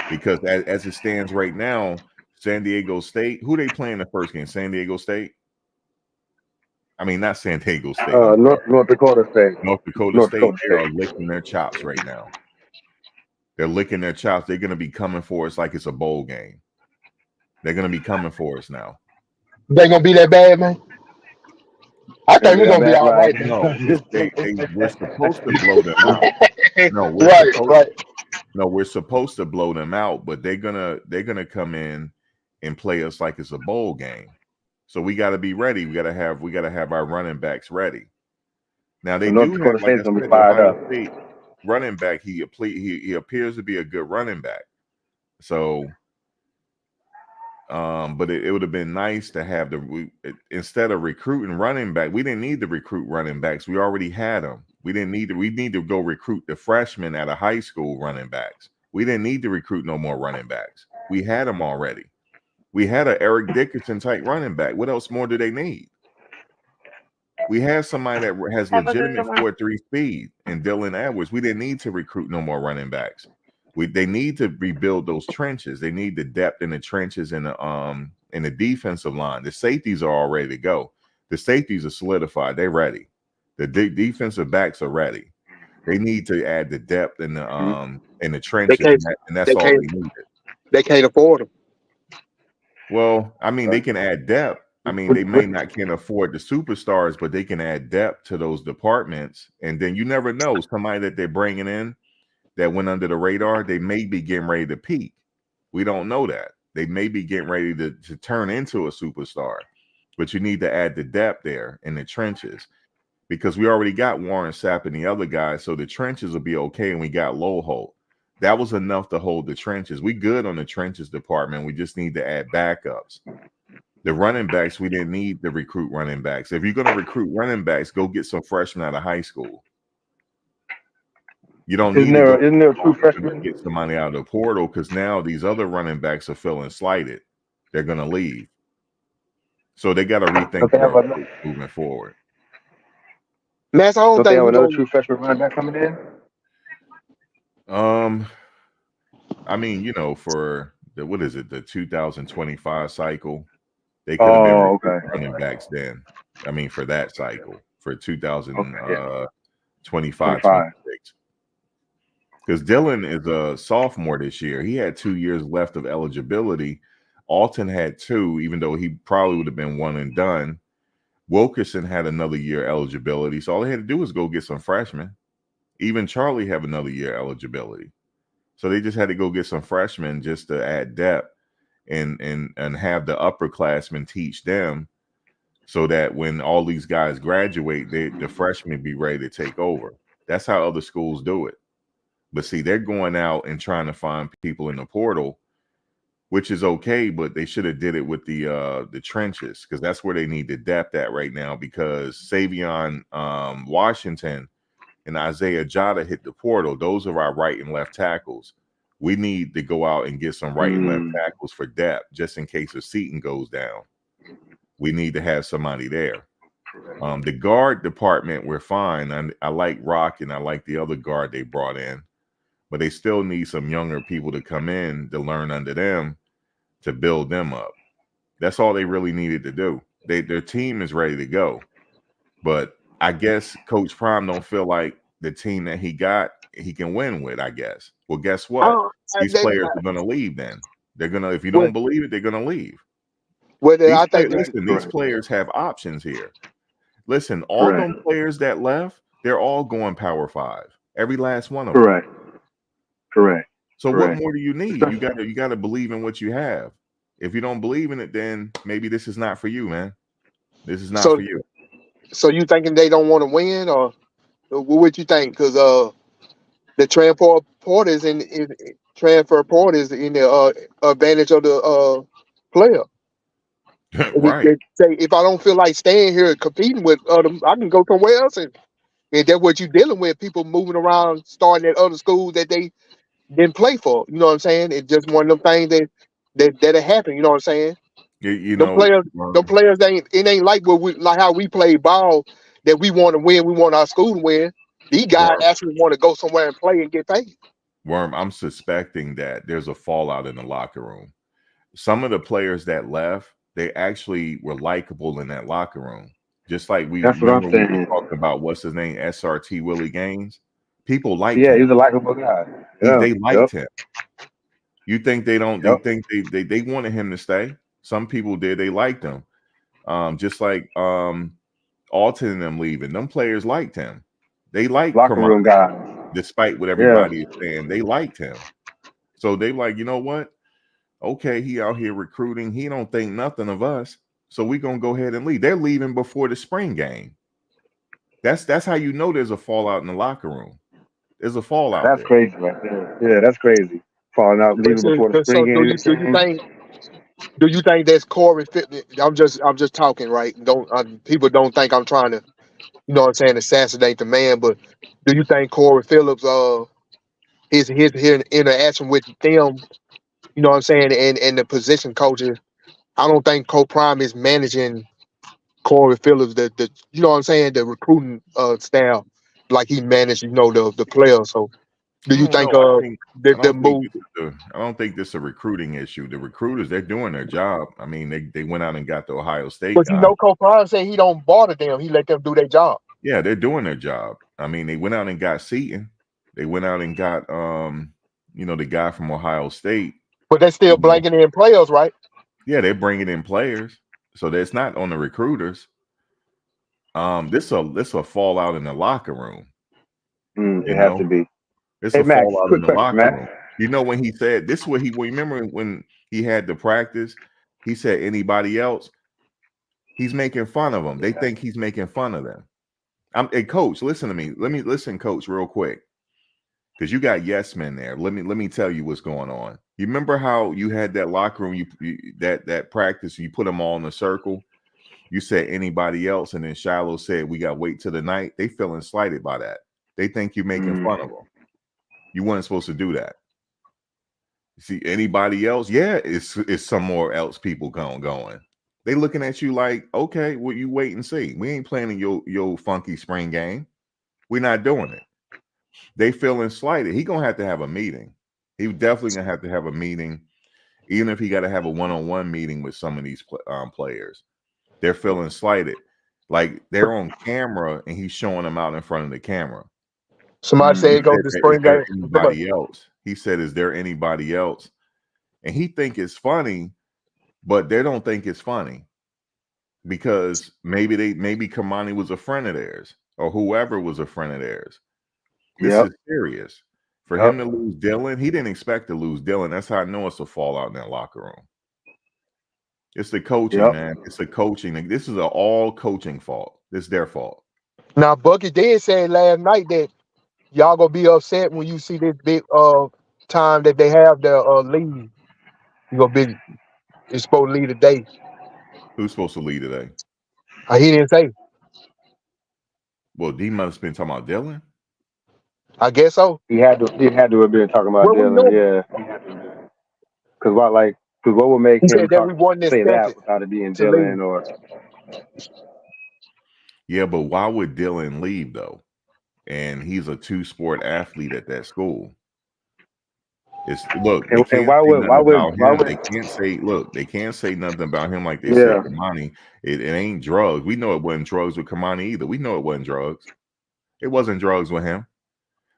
Because as it stands right now, San Diego State, who they playing the first game? San Diego State? I mean, not San Diego State. North Dakota State. North Dakota State, they are licking their chops right now. They're licking their chops. They're going to be coming for us like it's a bowl game. They're going to be coming for us now. They gonna be that bad, man? I think we're gonna be all right. No, we're supposed to blow them out. No, we're supposed to blow them out, but they're gonna come in and play us like it's a bowl game. So we got to be ready. We got to have our running backs ready. Now they do have, like I said, Ohio State running back. He appears to be a good running back. So, but it would have been nice to have instead of recruiting running back, we didn't need to recruit running backs. We already had them. We need to go recruit the freshmen out of high school running backs. We didn't need to recruit no more running backs. We had them already. We had an Eric Dickerson type running back. What else more do they need? We have somebody that has legitimate 4.3 speed in Dylan Edwards. We didn't need to recruit no more running backs. They need to rebuild those trenches. They need the depth in the trenches in the defensive line. The safeties are all ready to go. The safeties are solidified. They're ready. The defensive backs are ready. They need to add the depth in the trenches, and that's all they needed. They can't afford them. Well, I mean, they can add depth. I mean, they can't afford the superstars, but they can add depth to those departments. And then you never know, somebody that they're bringing in that went under the radar, they may be getting ready to peak. We don't know that. They may be getting ready to turn into a superstar, but you need to add the depth there in the trenches because we already got Warren Sapp and the other guys, so the trenches will be okay, and we got Lowholt. That was enough to hold the trenches. We good on the trenches department. We just need to add backups. The running backs, we didn't need to recruit running backs. If you're going to recruit running backs, go get some freshmen out of high school. You don't need isn't there a true freshman? Get somebody out of the portal because now these other running backs are feeling slighted. They're going to leave. So they got to rethink their approach moving forward. Mass, I don't think they have another true freshman running back coming in. I mean, for the 2025 cycle, they could have been running backs then. I mean, for that cycle, for 2025, 26. Because Dylan is a sophomore this year. He had 2 years left of eligibility. Alton had 2, even though he probably would have been one and done. Wilkerson had another year eligibility. So all they had to do was go get some freshmen. Even Charlie have another year eligibility. So they just had to go get some freshmen just to add depth and have the upperclassmen teach them so that when all these guys graduate, the freshmen be ready to take over. That's how other schools do it. But see, they're going out and trying to find people in the portal, which is okay, but they should have did it with the trenches because that's where they need the depth at right now because Sy'Veon Washington and Isaiah Jada hit the portal. Those are our right and left tackles. We need to go out and get some right and left tackles for depth just in case a Seton goes down. We need to have somebody there. The guard department, we're fine. I like Rock and I like the other guard they brought in. But they still need some younger people to come in to learn under them to build them up. That's all they really needed to do. Their team is ready to go. But I guess Coach Prime don't feel like the team that he got he can win with, I guess. Well, guess what? These players are going to leave then. They're going to, if you don't believe it, they're going to leave. I think These players have options here. Listen, all them players that left, they're all going Power 5. Every last one of them. Correct. So what more do you need? You got to believe in what you have. If you don't believe in it, then maybe this is not for you, man. This is not for you. So you thinking they don't want to win, or what you think? Because the transfer port is in the advantage of the player. Right. They say if I don't feel like staying here and competing with them, I can go somewhere else, and that's what you're dealing with. People moving around, starting at other schools that they didn't play for. You know what I'm saying? It's just one of them things that happen. You know what I'm saying? The players ain't like like how we play ball, that we want to win. We want our school to win. These guys actually want to go somewhere and play and get paid. Worm, I'm suspecting that there's a fallout in the locker room. Some of the players that left, they actually were likable in that locker room. Just like we were talking about, what's his name, SRT Willie Gaines. People liked him. Yeah, he's a likable guy. They liked him. You think they don't? You think they wanted him to stay? Some people did. They liked him. Just like Alton and them leaving. Them players liked him. They liked locker room guy. Despite what everybody is saying, they liked him. So they like, you know what? Okay, he out here recruiting. He don't think nothing of us. So we're gonna go ahead and leave. They're leaving before the spring game. That's how you know there's a fallout in the locker room. There's a fallout. That's crazy right there. Yeah, that's crazy. Falling out, leaving before the spring game. Do you think that's Corey? I'm just talking, right? People don't think I'm trying to, you know what I'm saying, assassinate the man. But do you think Corey Phillips, his interaction with them, you know what I'm saying, and the position coaches, I don't think Coach Prime is managing Corey Phillips, the you know what I'm saying, the recruiting staff, like he managed, you know, the players. So do you think the move? I don't think this is a recruiting issue. The recruiters, they're doing their job. I mean, they went out and got the Ohio State. But you know, Coach Prime said he don't bother them. He let them do their job. Yeah, they're doing their job. I mean, they went out and got Seton. They went out and got the guy from Ohio State. But they're still blanking in players, right? Yeah, they're bringing in players. So that's not on the recruiters. This a fallout in the locker room. It has to be. It's a fallout in the locker room. You know, when he said this, remember when he had the practice, he said anybody else, he's making fun of them. They think he's making fun of them. Hey, Coach, listen to me. Let me listen, Coach, real quick, because you got yes men there. Let me tell you what's going on. You remember how you had that locker room, that practice, you put them all in a circle. You said anybody else, and then Shiloh said we got to wait till the night. They feeling slighted by that. They think you're making fun of them. You weren't supposed to do that. See, anybody else? Yeah, it's somewhere else people going. They looking at you like, okay, well, you wait and see. We ain't playing your funky spring game. We're not doing it. They feeling slighted. He gonna have to have a meeting. He definitely gonna have to have a meeting, even if he got to have a one-on-one meeting with some of these players. They're feeling slighted, like they're on camera and he's showing them out in front of the camera. Somebody said go to spring game. Anybody else? He said, "Is there anybody else?" And he think it's funny, but they don't think it's funny because maybe Kamani was a friend of theirs or whoever was a friend of theirs. This is serious. For him to lose Dylan, he didn't expect to lose Dylan. That's how I know it's a fallout in that locker room. It's the coaching, man. It's the coaching. This is all coaching fault. It's their fault. Now, Bucky did say last night that y'all gonna be upset when you see this big time that they have their lead. It's supposed to lead today. Who's supposed to lead today? He didn't say. Well, D must have been talking about Dylan. I guess so. He had to have been talking about Dylan. Yeah. Because what would make him say that without it being Dylan or? Yeah, but why would Dylan leave though? And he's a two-sport athlete at that school. They can't say nothing about him like they said Kamani. It ain't drugs. We know it wasn't drugs with Kamani either. We know it wasn't drugs. It wasn't drugs with him.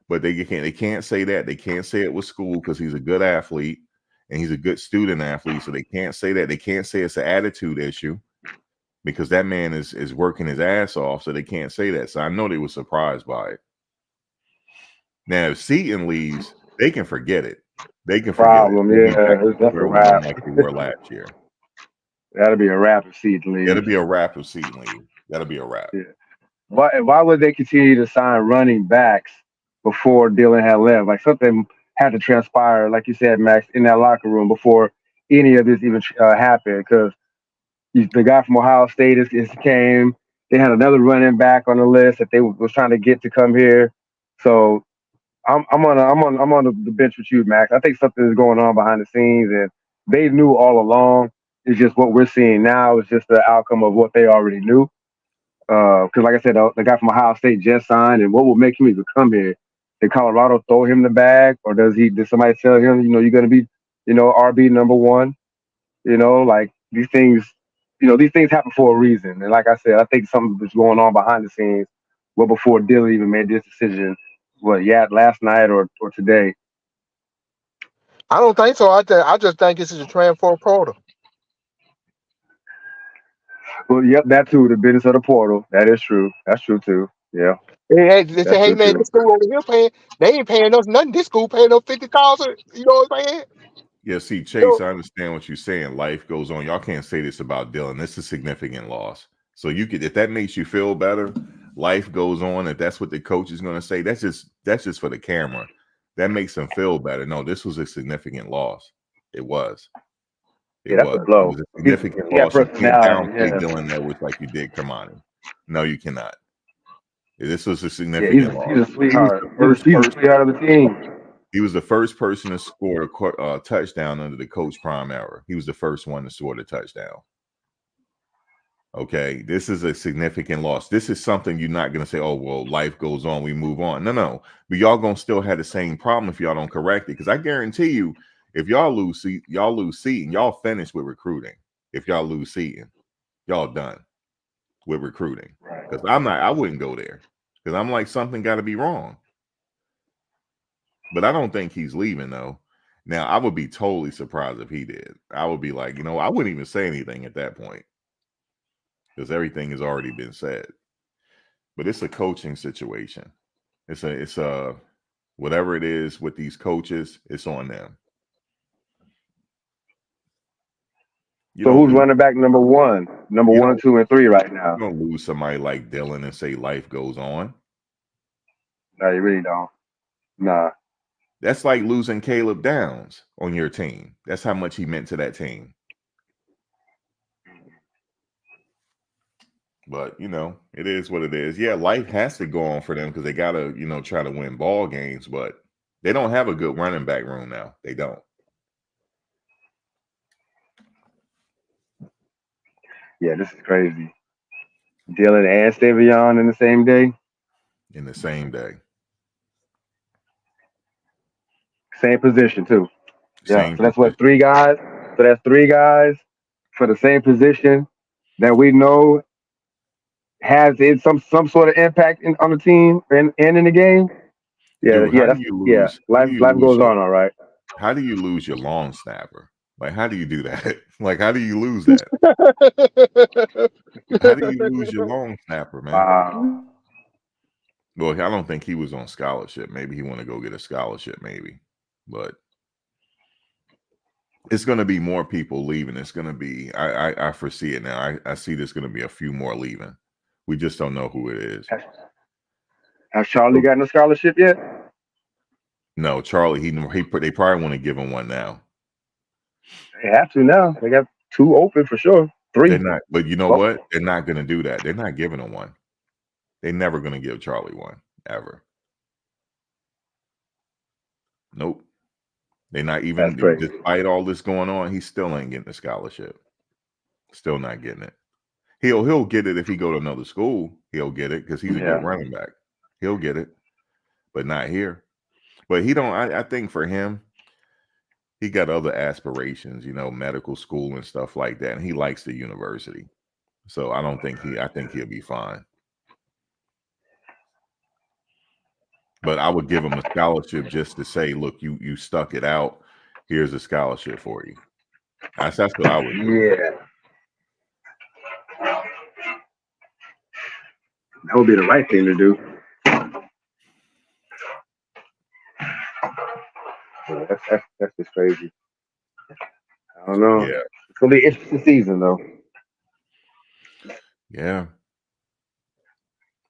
But they can't say that. They can't say it with school because he's a good athlete and he's a good student athlete. So they can't say that. They can't say it's an attitude issue because that man is working his ass off. So they can't say that. So I know they were surprised by it. Now, if Seton leaves, they can forget it. They can forget Problem, it. They'll be yeah, back to that's a square wrap. one like they were last year. That'll be a wrap if Seton leaves. That'll be a wrap if Seton leaves. That'll be a wrap. Yeah. Why would they continue to sign running backs before Dylan had left? Like something had to transpire, like you said, Max, in that locker room before any of this even happened. Because the guy from Ohio State is came. They had another running back on the list that they was trying to get to come here. So I'm on the bench with you, Max. I think something is going on behind the scenes, and they knew all along. It's just what we're seeing now is just the outcome of what they already knew. Because like I said, the guy from Ohio State just signed, and what will make him even come here? Did Colorado throw him the bag, or did somebody tell him, you're going to be, RB number one? Like these things, these things happen for a reason. And like I said, I think something was going on behind the scenes, well before Dylan even made this decision. Last night or today. I don't think so. I just think this is a transfer portal. Well, yep, that too. The business of the portal. That is true. That's true too. Yeah, They that's say, hey true man, too. this school over here they ain't paying us nothing. This school paying us 50,000. You know what I'm saying? Yeah, see, Chase, I understand what you're saying. Life goes on. Y'all can't say this about Dylan. This is a significant loss. So if that makes you feel better, life goes on. If that's what the coach is going to say, that's just for the camera. That makes them feel better. No, this was a significant loss. It was. It Yeah, that's a was. It blow. was a significant Yeah, loss. You can't personality. downplay Yeah, Dylan Edwards like you did Kermani. No, you cannot. This was a yeah. significant loss. He's a He was sweetheart. the first He's a person. sweetheart of the team. He was the first person to score a touchdown under the Coach Prime era. He was the first one to score the touchdown. Okay, this is a significant loss. This is something you're not going to say, oh, well, life goes on, we move on. No. But y'all going to still have the same problem if y'all don't correct it. Because I guarantee you, if y'all lose Seton, y'all finish with recruiting. If y'all lose Seton, y'all done with recruiting. Because I wouldn't go there. Because I'm like, something got to be wrong. But I don't think he's leaving, though. Now, I would be totally surprised if he did. I would be like, I wouldn't even say anything at that point because everything has already been said. But it's a coaching situation. It's a whatever it is with these coaches, it's on them. So who's running back number one? Number 1, 2, and 3 right now? You don't lose somebody like Dylan and say life goes on. No, you really don't. Nah. That's like losing Caleb Downs on your team. That's how much he meant to that team. But, it is what it is. Yeah, life has to go on for them because they got to, try to win ball games. But they don't have a good running back room now. They don't. Yeah, this is crazy. Dylan and Sy'Veon in the same day? In the same day. Same position, too. Yeah, so that's position. what, 3 guys? So that's 3 guys for the same position that we know has some sort of impact on the team and in the game. Yeah, Dude, Life goes on, all right. How do you lose your long snapper? Like, how do you do that? Like, how do you lose that? How do you lose your long snapper, man? Wow. Well, I don't think he was on scholarship. Maybe he want to go get a scholarship, maybe. But it's going to be more people leaving. It's going to be, I foresee it now. I see there's going to be a few more leaving. We just don't know who it is. Has Charlie gotten a scholarship yet? No, Charlie, they probably want to give him one now. They have to now. They got 2 open for sure. 3. They're not, but you know what? They're not going to do that. They're not giving him one. They're never going to give Charlie one, ever. Nope. They're not even, despite all this going on, he still ain't getting a scholarship. Still not getting it. He'll get it if he go to another school. He'll get it because he's a good running back. He'll get it, but not here. But he don't. I think for him, he got other aspirations, medical school and stuff like that, and he likes the university. So I think he'll be fine. But I would give him a scholarship just to say, look, you stuck it out. Here's a scholarship for you. That's what I would do. Yeah, that would be the right thing to do. Yeah, that's just crazy. I don't know. Yeah. It's gonna be an interesting season though. Yeah.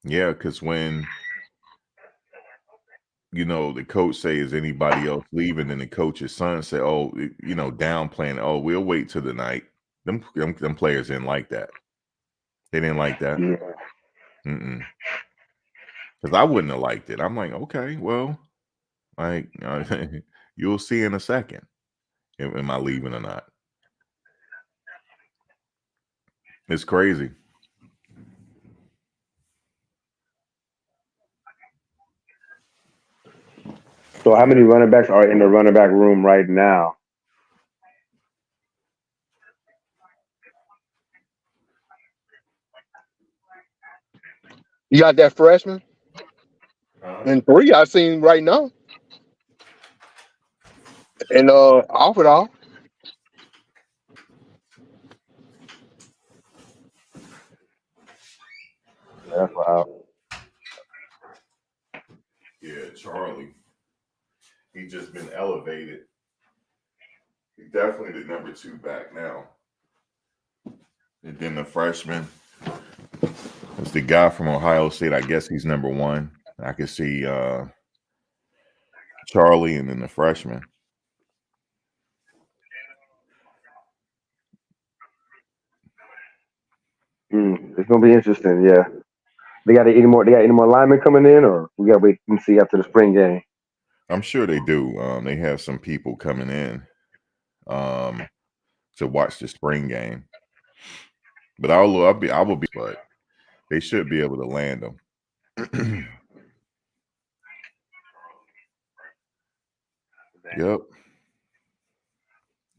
Yeah, because when the coach say, is anybody else leaving? And the coach's son say, oh, downplaying, oh, we'll wait till the night. Them players didn't like that. They didn't like that. Yeah. Because I wouldn't have liked it. I'm like, okay, well, like you'll see in a second. Am I leaving or not? It's crazy. So how many running backs are in the running back room right now? You got that freshman and 3 I seen right now, and off it all. That's wild. Yeah, Charlie. He just been elevated. He's definitely the number 2 back now. And then the freshman is the guy from Ohio State. I guess he's number 1. I could see Charlie and then the freshman. It's gonna be interesting. Yeah, they got any more linemen coming in, or we gotta wait and see after the spring game? I'm sure they do. They have some people coming in to watch the spring game. But I will be, but they should be able to land them. Yep.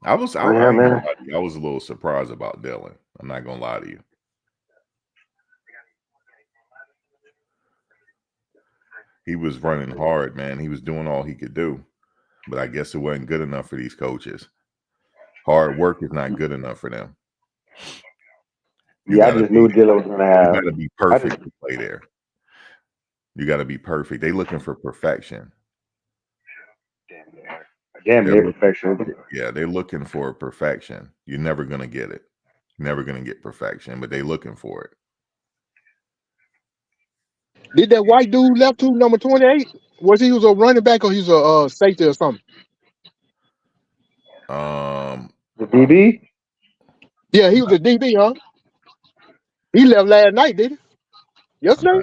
I was a little surprised about Dylan. I'm not gonna lie to you. He was running hard, man. He was doing all he could do. But I guess it wasn't good enough for these coaches. Hard work is not good enough for them. I just knew Dylan was gonna have. You gotta be perfect to play there. You gotta be perfect. They looking for perfection. Damn near perfection. Yeah, they're looking for perfection. You're never gonna get it. Never gonna get perfection, but they looking for it. Did that white dude left to number 28? Was he was a running back or he's a safety or something? The DB? Yeah, he was a DB, huh? He left last night, did he? Yesterday?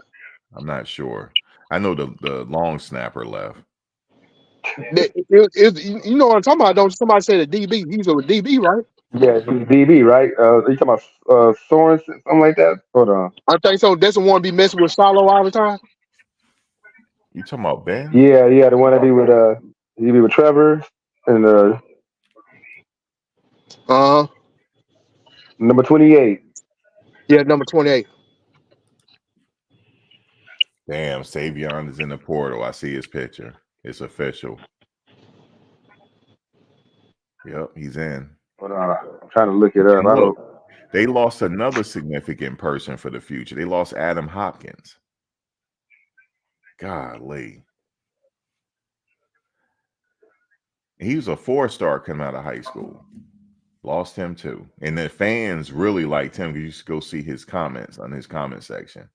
I'm not sure. I know the long snapper left. You know what I'm talking about? Don't somebody say the DB? He's a DB, right? Yeah, he's DB, right? You talking about Sorensen, something like that? Hold on. I think so. Doesn't want to be messing with Solo all the time. You talking about Ben? Yeah, the one that be with Trevor and number 28. Yeah, number 28. Damn, Sy'Veon is in the portal. I see his picture. It's official. Yep, he's in. Hold on, I'm trying to look it up. They lost another significant person for the future. They lost Adam Hopkins. Golly. He was a 4-star coming out of high school. Lost him too. And the fans really liked him because you should go see his comments on his comment section.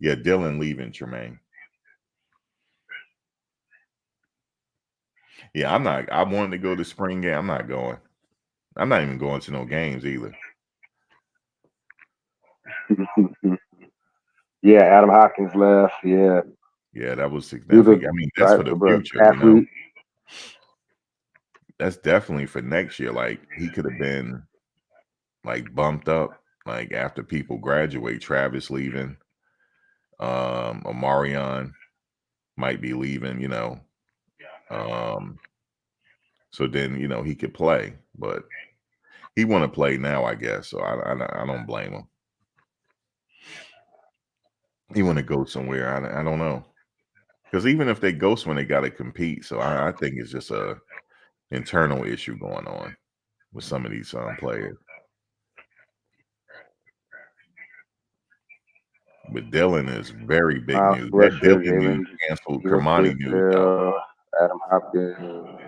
Yeah, Dylan leaving, Tremaine. Yeah, I wanted to go to spring game. I'm not going. I'm not even going to no games either. Yeah, Adam Hopkins left. Yeah. Yeah, that was significant. I mean, that's for the future, athlete. That's definitely for next year. Like, he could have been like bumped up, like after people graduate. Travis leaving, Omarion might be leaving, so then he could play, but he want to play now, I guess. So I don't blame him. He want to go somewhere. I don't know. Because even if they ghost when they got to compete, so I think it's just a internal issue going on with some of these players. But Dylan is very big Miles news. That Sweatshirt, Dylan news Jalen canceled Eagle Kermani news out. Tisdale, Adam Hopkins.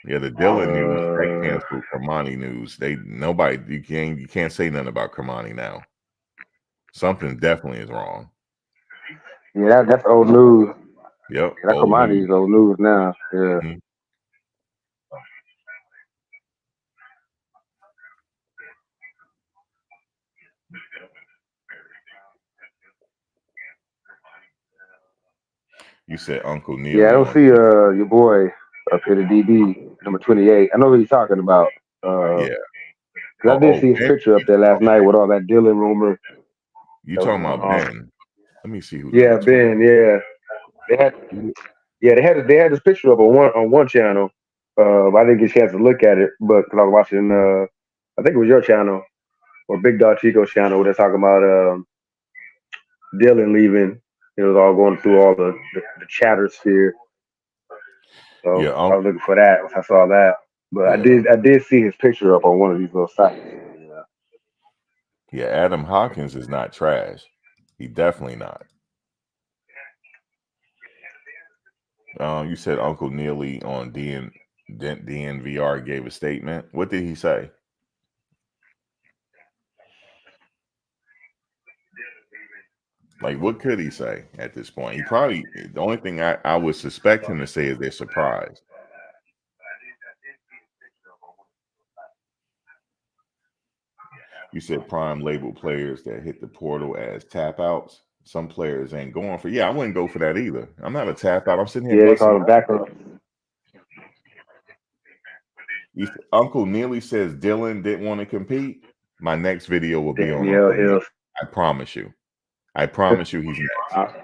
Yeah, the Dylan news that canceled Kermani news. You can't say nothing about Kermani now. Something definitely is wrong. Yeah, that's old news. Yep, That old Kermani news. is old news now. Yeah. Mhm. You said Uncle Neely. Yeah, I don't on see your boy up here, the DB, number 28. I know who he's talking about. yeah. Cause I did see his Ben, picture up there last night with all that Dylan rumor. You that was talking going about on. Ben? Let me see who. Yeah, number 20 Ben. Yeah, they had this picture up on one channel. I didn't get a chance to look at it, but because I was watching, I think it was your channel or Big Dog Chico's channel, where they're talking about Dylan leaving. It was all going through all the chatter sphere. So Yeah, I was looking for that. I saw that, but Yeah. I did see his picture up on one of these little sites. Yeah, Adam Hawkins is not trash. He definitely not. You said Uncle Neely on DNVR gave a statement. What did he say? Like, what could he say at this point? He probably, the only thing I would suspect him to say is they're surprised. You said prime label players that hit the portal as tap outs. Some players ain't going for. Yeah, I wouldn't go for that either. I'm not a tap out. I'm sitting here Yeah, they busting. call him backup. Uncle Neely says Dylan didn't want to compete. My next video will be on Danielle Uncle Neely. Hill. I promise you. I promise you he's next.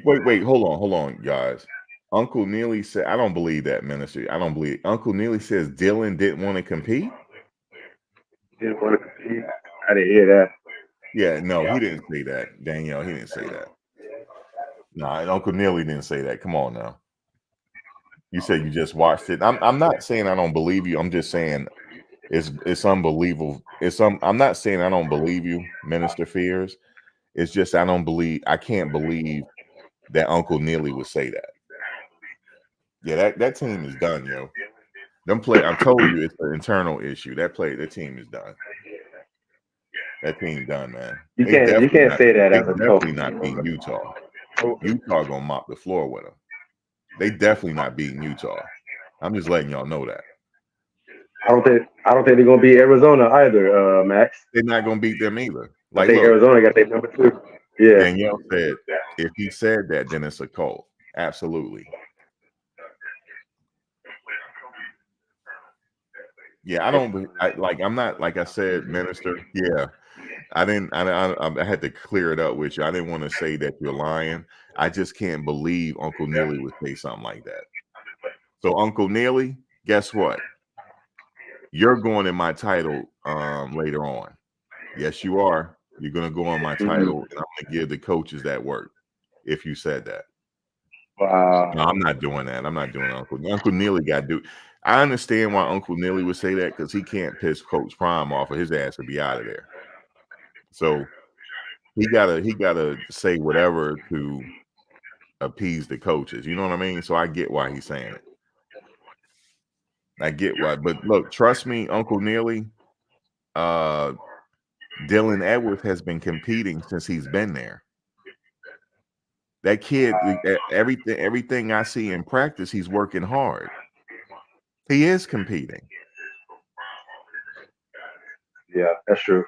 Wait, hold on, guys. Uncle Neely said, I don't believe that, minister. I don't believe it. Uncle Neely says Dylan didn't want to compete. Didn't want to compete. I didn't hear that. Yeah, no, he didn't say that. Danielle, he didn't say that. Nah, Uncle Neely didn't say that. Come on now. You said you just watched it. I'm not saying I don't believe you. I'm just saying it's unbelievable. I'm not saying I don't believe you, Minister Fears. It's just I can't believe that Uncle Neely would say that. Yeah, that team is done, yo. I told you it's an internal issue. That team is done. That team done, man. You can't say that as a coach. Definitely not beating Utah. Utah gonna mop the floor with them. They definitely not beating Utah. I'm just letting y'all know that. I don't think they're gonna beat Arizona either, Max. They're not gonna beat them either. I think Arizona got their number 2. Yeah. Danielle said if he said that, then it's a cult. Absolutely. Yeah, I'm not, like I said, Minister. Yeah, I had to clear it up with you. I didn't want to say that you're lying. I just can't believe Uncle Neely would say something like that. So Uncle Neely, guess what? You're going in my title later on. Yes, you are. You're going to go on my title, and I'm going to give the coaches that work if you said that. Wow. No, I'm not doing that. I'm not doing Uncle Neely got to do. I understand why Uncle Neely would say that because he can't piss Coach Prime off, or his ass would be out of there. So he gotta say whatever to appease the coaches. You know what I mean? So I get why he's saying it. I get why. But look, trust me, Uncle Neely, Dylan Edwards has been competing since he's been there. That kid, everything I see in practice, he's working hard. He is competing. Yeah, that's true.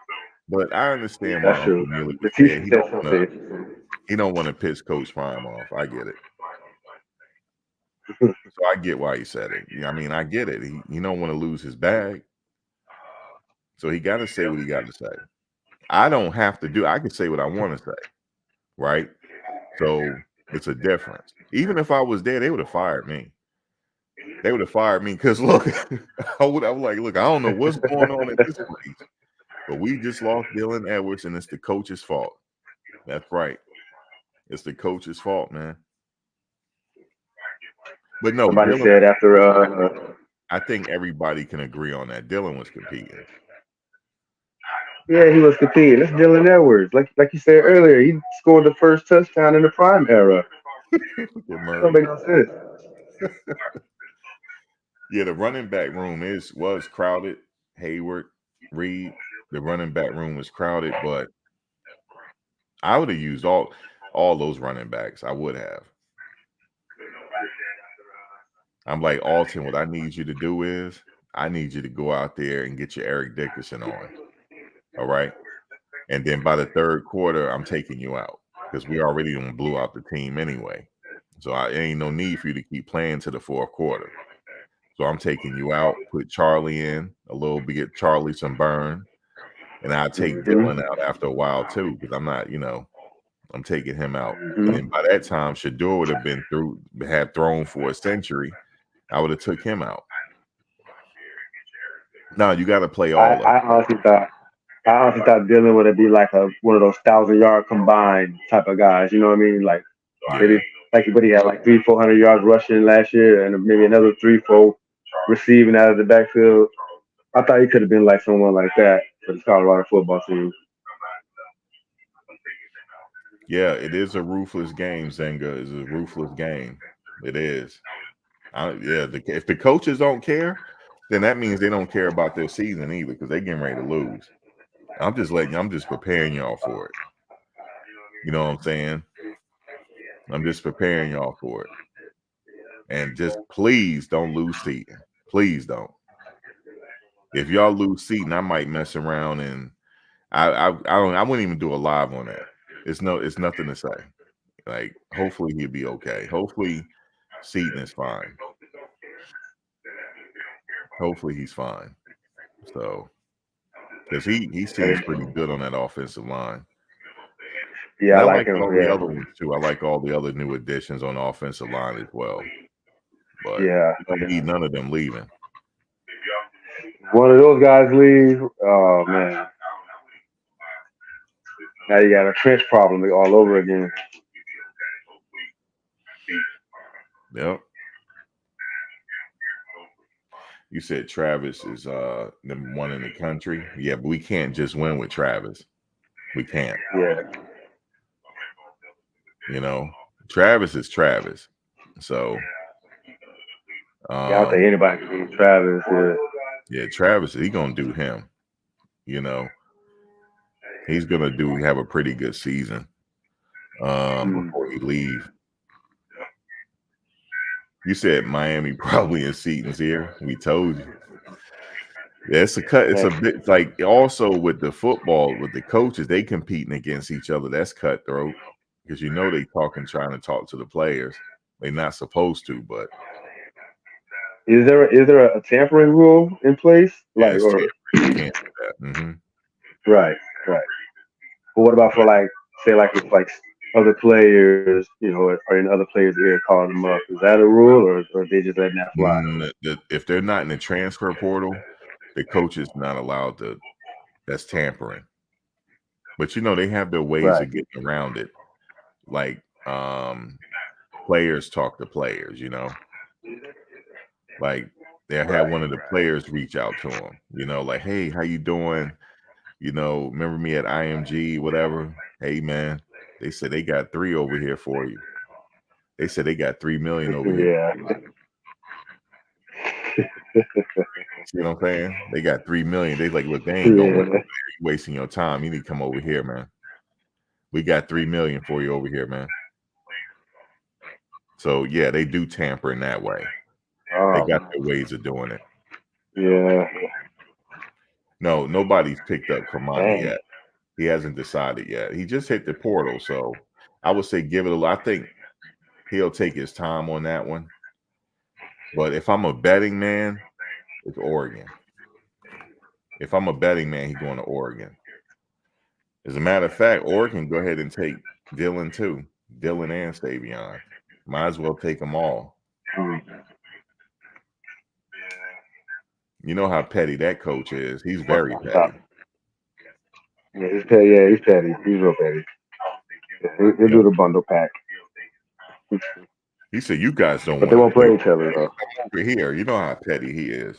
But I understand why That's Uncle true. Neely The would say teacher said something. he don't want to piss Coach Prime off. I get it. So I get why he said it. I mean, I get it. He don't want to lose his bag. So he got to say what he got to say. I don't have to do. I can say what I want to say, right? So it's a difference. Even if I was there, they would have fired me. They would have fired me because look, I was like, look, I don't know what's going on in this place, but we just lost Dylan Edwards, and it's the coach's fault. That's right. It's the coach's fault, man. But no, Somebody Dylan, said after I think everybody can agree on that. Dylan was competing. yeah, he was competing. That's Dylan Edwards. Like you said earlier, he scored the first touchdown in the prime era. Look at Don't Murray. make no sense. Yeah, the running back room was crowded. Hayward, Reed, the running back room was crowded, but I would have used all those running backs. I would have. I'm like, Alton, what I need you to do is I need you to go out there and get your Eric Dickerson on. All right. And then by the third quarter, I'm taking you out because we already blew out the team anyway. So ain't no need for you to keep playing to the fourth quarter. So I'm taking you out, put Charlie in a little bit, get Charlie some burn. And I'll take Dylan out after a while too, because I'm not, I'm taking him out. And then by that time, Shador would have had thrown for a century. I would have took him out. No, you got to play all of I them. honestly thought Dylan would be like one of those 1,000-yard combined type of guys. You know what I mean? Like maybe but he had like 300-400 yards rushing last year, and maybe another 3-4 receiving out of the backfield. I thought he could have been like someone like that for the Colorado football team. Yeah, it is a ruthless game, Zenga. It's a ruthless game. It is. If the coaches don't care, then that means they don't care about their season either, because they're getting ready to lose. I'm just preparing y'all for it. You know what I'm saying? I'm just preparing y'all for it. And just please don't lose Seton. Please don't. If y'all lose Seton, I might mess around and I wouldn't even do a live on that. It's nothing to say. Like, hopefully he'll be okay. Hopefully Seton is fine. Hopefully he's fine. So, because he seems pretty good on that offensive line. Yeah, And I I like like him. all the other ones too. I like all the other new additions on the offensive line as well. But yeah, you don't need none of them leaving. One of those guys leave. Oh man, now you got a trench problem all over again. Yep. You said Travis is number one in the country. Yeah, but we can't just win with Travis. We can't. Yeah. Travis is Travis. So I don't think anybody can beat Travis. Yeah, Travis, he gonna do him. He's gonna have a pretty good season before he leave. You said Miami probably in Seton's ear. We told you. Yeah, it's a cut. It's a bit like also with the football, with the coaches, they competing against each other. That's cutthroat because they trying to talk to the players. They're not supposed to, but is there a tampering rule in place? Yeah, you can't do that. Mm-hmm. Right. But what about for if other players, are in other players' ear calling them up? Is that a rule, or they just letting that fly? If they're not in the transfer portal, the coach is not allowed to. That's tampering. But they have their ways of getting around it. Like players talk to players. Like they'll have one of the players reach out to them. Like, hey, how you doing? Remember me at IMG, whatever. Hey man, they said they got 3 over here for you. They said they got 3 million over here. Yeah. See what I'm saying? They got 3 million. They like, look, they ain't going with you. You wasting your time. You need to come over here, man. We got 3 million for you over here, man. So yeah, they do tamper in that way. They got their ways of doing it. Yeah. No, nobody's picked up Kamani yet. He hasn't decided yet. He just hit the portal, so I would say give it a. I think he'll take his time on that one. But if I'm a betting man, it's Oregon. If I'm a betting man, he's going to Oregon. As a matter of fact, Oregon go ahead and take Dylan too. Dylan and Sy'Veon. Might as well take them all. You know how petty that coach is. He's very petty. Yeah, he's petty. He's petty. He's real petty. He'll do the bundle pack, He said, "You guys don't but they want won't to play play each other though. over here." You know how petty he is.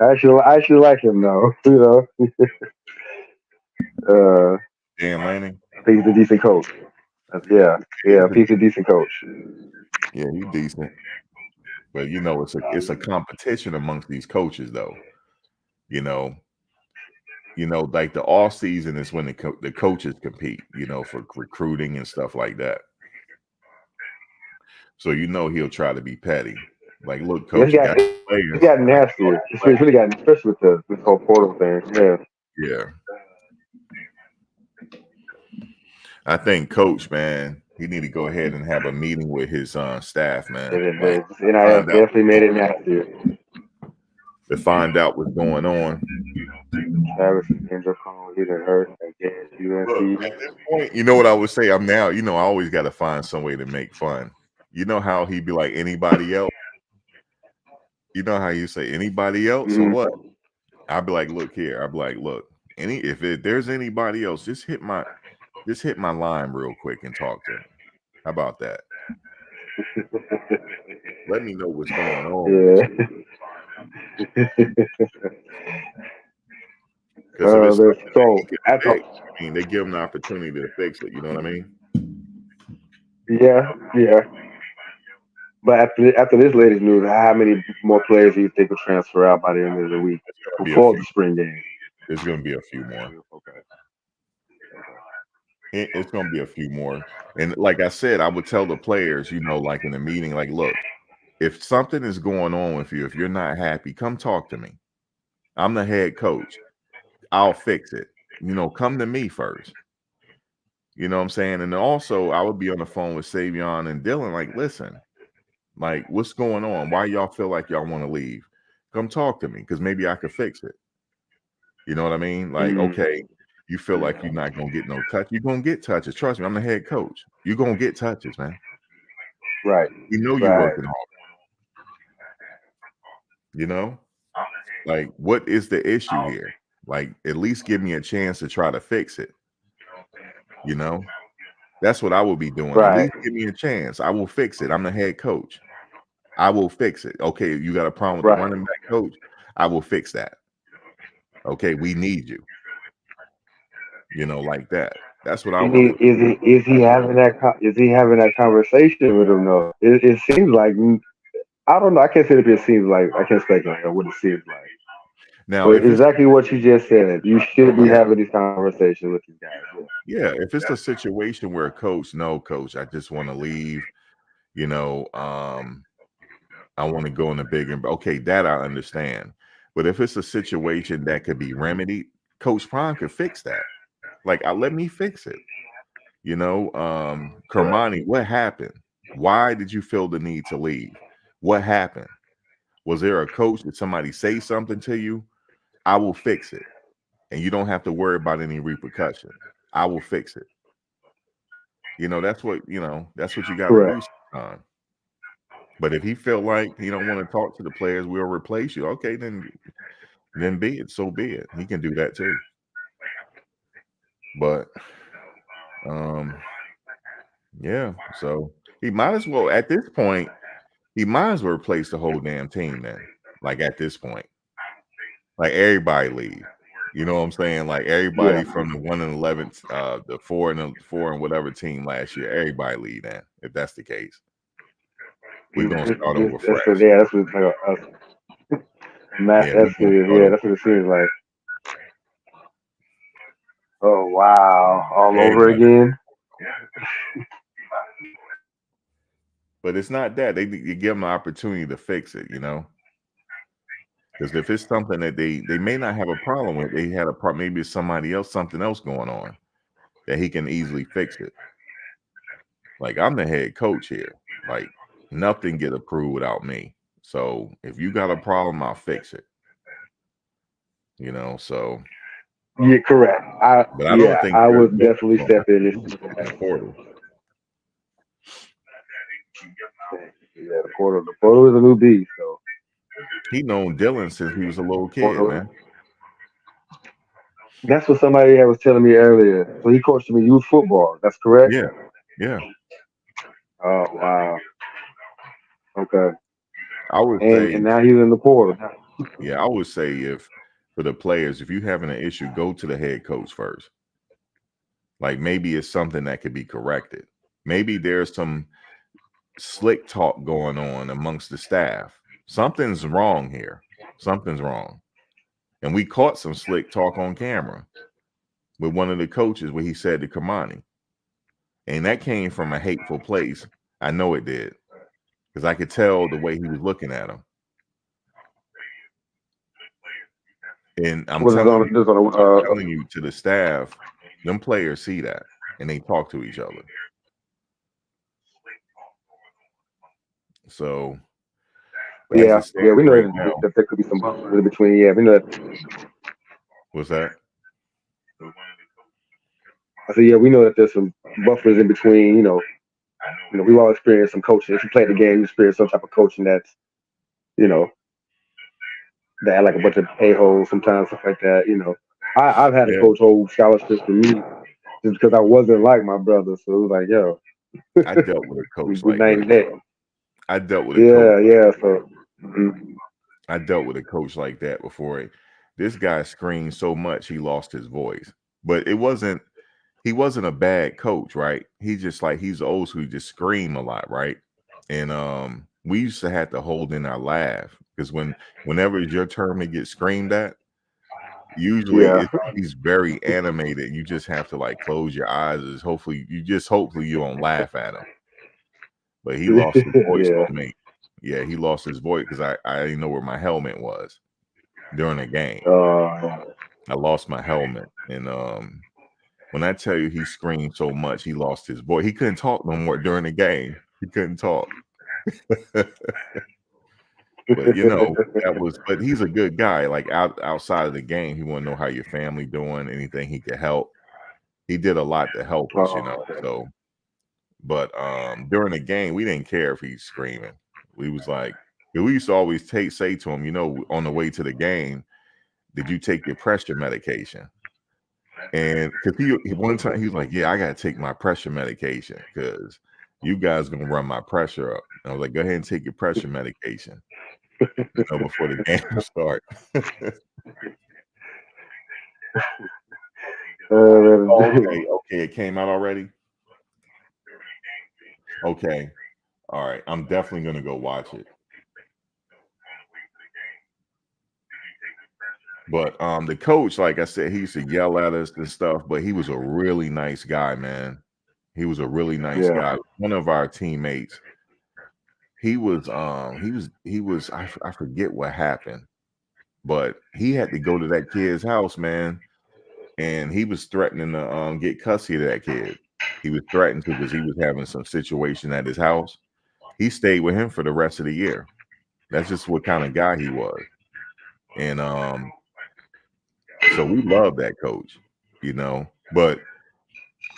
I actually like him though. You know, Dan Lanning. I think he's a decent coach. Yeah, I think he's a decent coach. Yeah, he's decent. But you know, it's a competition amongst these coaches, though. You know, like the off season is when the coaches compete. You know, for recruiting and stuff like that. So you know he'll try to be petty. Like, look, Yeah, coach, you got it's players. got nastier. It's really gotten, especially with this whole portal thing. Yeah. Yeah, I think coach, man, he need to go ahead and have a meeting with his staff, man. Like, NIL find out definitely made it nastier. to find out what's going on. Travis Kendrick Cone, he done hurt against Look, UNC. at this point, you know what I would say? I'm now, I always got to find some way to make fun. You know how he be like anybody else? You know how you say anybody else or what? I'd be like, look here. I'd be like, look, if there's anybody else, just hit my line real quick and talk to me. How about that? Let me know what's going on. Yeah. Because if it's something that so he can I thought, fix, I mean, they give him the opportunity to fix it. You know what I mean? yeah. But after this latest news, how many more players do you think will transfer out by the end of the week before the spring game? There's going to be a few more. Okay. It's going to be a few more. And like I said, I would tell the players, like in a meeting, like, look, if something is going on with you, if you're not happy, come talk to me. I'm the head coach. I'll fix it. Come to me first. You know what I'm saying? And also, I would be on the phone with Sy'Veon and Dylan, like, listen, like, what's going on? Why y'all feel like y'all want to leave? Come talk to me, because maybe I could fix it. You know what I mean? Like, okay, you feel like you're not going to get no touch. You're going to get touches. Trust me, I'm the head coach. You're going to get touches, man. Right. You're working hard. Like, what is the issue here? Like, at least give me a chance to try to fix it. That's what I will be doing. Right. At least give me a chance. I will fix it. I'm the head coach. I will fix it. Okay, you got a problem with the running back coach? I will fix that. Okay, we need you. Like that. That's what I would do. Is he having that conversation with him though? It seems like, I don't know. I can't say if it seems like, I can't speculate on what it seems like. Now, but exactly what you just said. You should be having these conversations with these guys. Yeah, if it's a situation where coach, I just want to leave. I want to go in the bigger. Okay, that I understand. But if it's a situation that could be remedied, Coach Prime could fix that. Like, let me fix it. Kermani, what happened? Why did you feel the need to leave? What happened? Was there a coach? Did somebody say something to you? I will fix it. And you don't have to worry about any repercussion. I will fix it. That's what you got to do sometimes. But if he felt like he don't want to talk to the players, we'll replace you. Okay, then be it. So be it. He can do that too. But yeah, so he might as well at this point, he might as well replace the whole damn team then. Like at this point. Like everybody leave. You know what I'm saying? Like everybody from the 1-11, the 4 and whatever team last year, everybody leave then, if that's the case. We're gonna start over fresh. That's what it's like. That's what it seems like. Oh wow! All over again. But it's not that you give them an opportunity to fix it, Because if it's something that they may not have a problem with, they had a problem. Maybe it's something else going on that he can easily fix it. Like I'm the head coach here. Like nothing get approved without me. So if you got a problem, I'll fix it. So yeah, correct. I don't think I would definitely step in the portal. Yeah, the portal is a new beast. So he known Dylan since he was a little kid, man. That's what somebody was telling me earlier. So he coached me youth football. That's correct. Yeah, yeah. Oh wow. Okay. I would And say, now he's in the portal. yeah, I would say if for the players, if you having an issue, go to the head coach first. Like maybe it's something that could be corrected. Maybe there's some slick talk going on amongst the staff. Something's wrong here. Something's wrong. And we caught some slick talk on camera with one of the coaches where he said to Kamani. And that came from a hateful place. I know it did. Because I could tell the way he was looking at him. And I'm Was telling this on you to the staff, them players see that and they talk to each other. So as yeah, it stands we know right now, that there could be some buffers in between. Yeah, we know that. what's that? I said, yeah, we know that there's some buffers in between. We've all experienced some coaching. If you play the game, you experience some type of coaching that's, you know, that had like a bunch of a-holes sometimes, stuff like that. I've had a Yeah, coach hold scholarships for me just because I wasn't like my brother. So it was like, yo, I dealt with a we coach like named that. that. I dealt with a coach. Yeah. So mhm. I dealt with a coach like that before. This guy screamed so much he lost his voice. But he wasn't a bad coach, right? He's old school, he just scream a lot, right? And we used to have to hold in our laugh because whenever it's your turn to get screamed at, usually Yeah. he's very animated. You just have to like close your eyes. Hopefully you don't laugh at him. But he lost his voice Yeah. on me. Yeah, he lost his voice because I didn't know where my helmet was during the game. I lost my helmet. And when I tell you he screamed so much, he lost his voice. He couldn't talk no more during the game. He couldn't talk. But but he's a good guy. Like outside of the game, he want to know how your family doing, anything he could help. He did a lot to help us, Okay. So but during the game, we didn't care if he's screaming. We was like, we used to always say to him, on the way to the game, did you take your pressure medication? And because he one time he was like, yeah, I gotta take my pressure medication because you guys gonna run my pressure up. And I was like, go ahead and take your pressure medication, before the game starts. Okay, it came out already. Okay, all right, I'm definitely gonna go watch it. But the coach, like I said, he used to yell at us and stuff, but he was a really nice guy, man. He was a really nice guy. One of our teammates, he was I forget what happened, but he had to go to that kid's house, man, and he was threatening to get custody of that kid. He was threatened to because he was having some situation at his house. He stayed with him for the rest of the year. That's just what kind of guy he was. And so we love that coach, but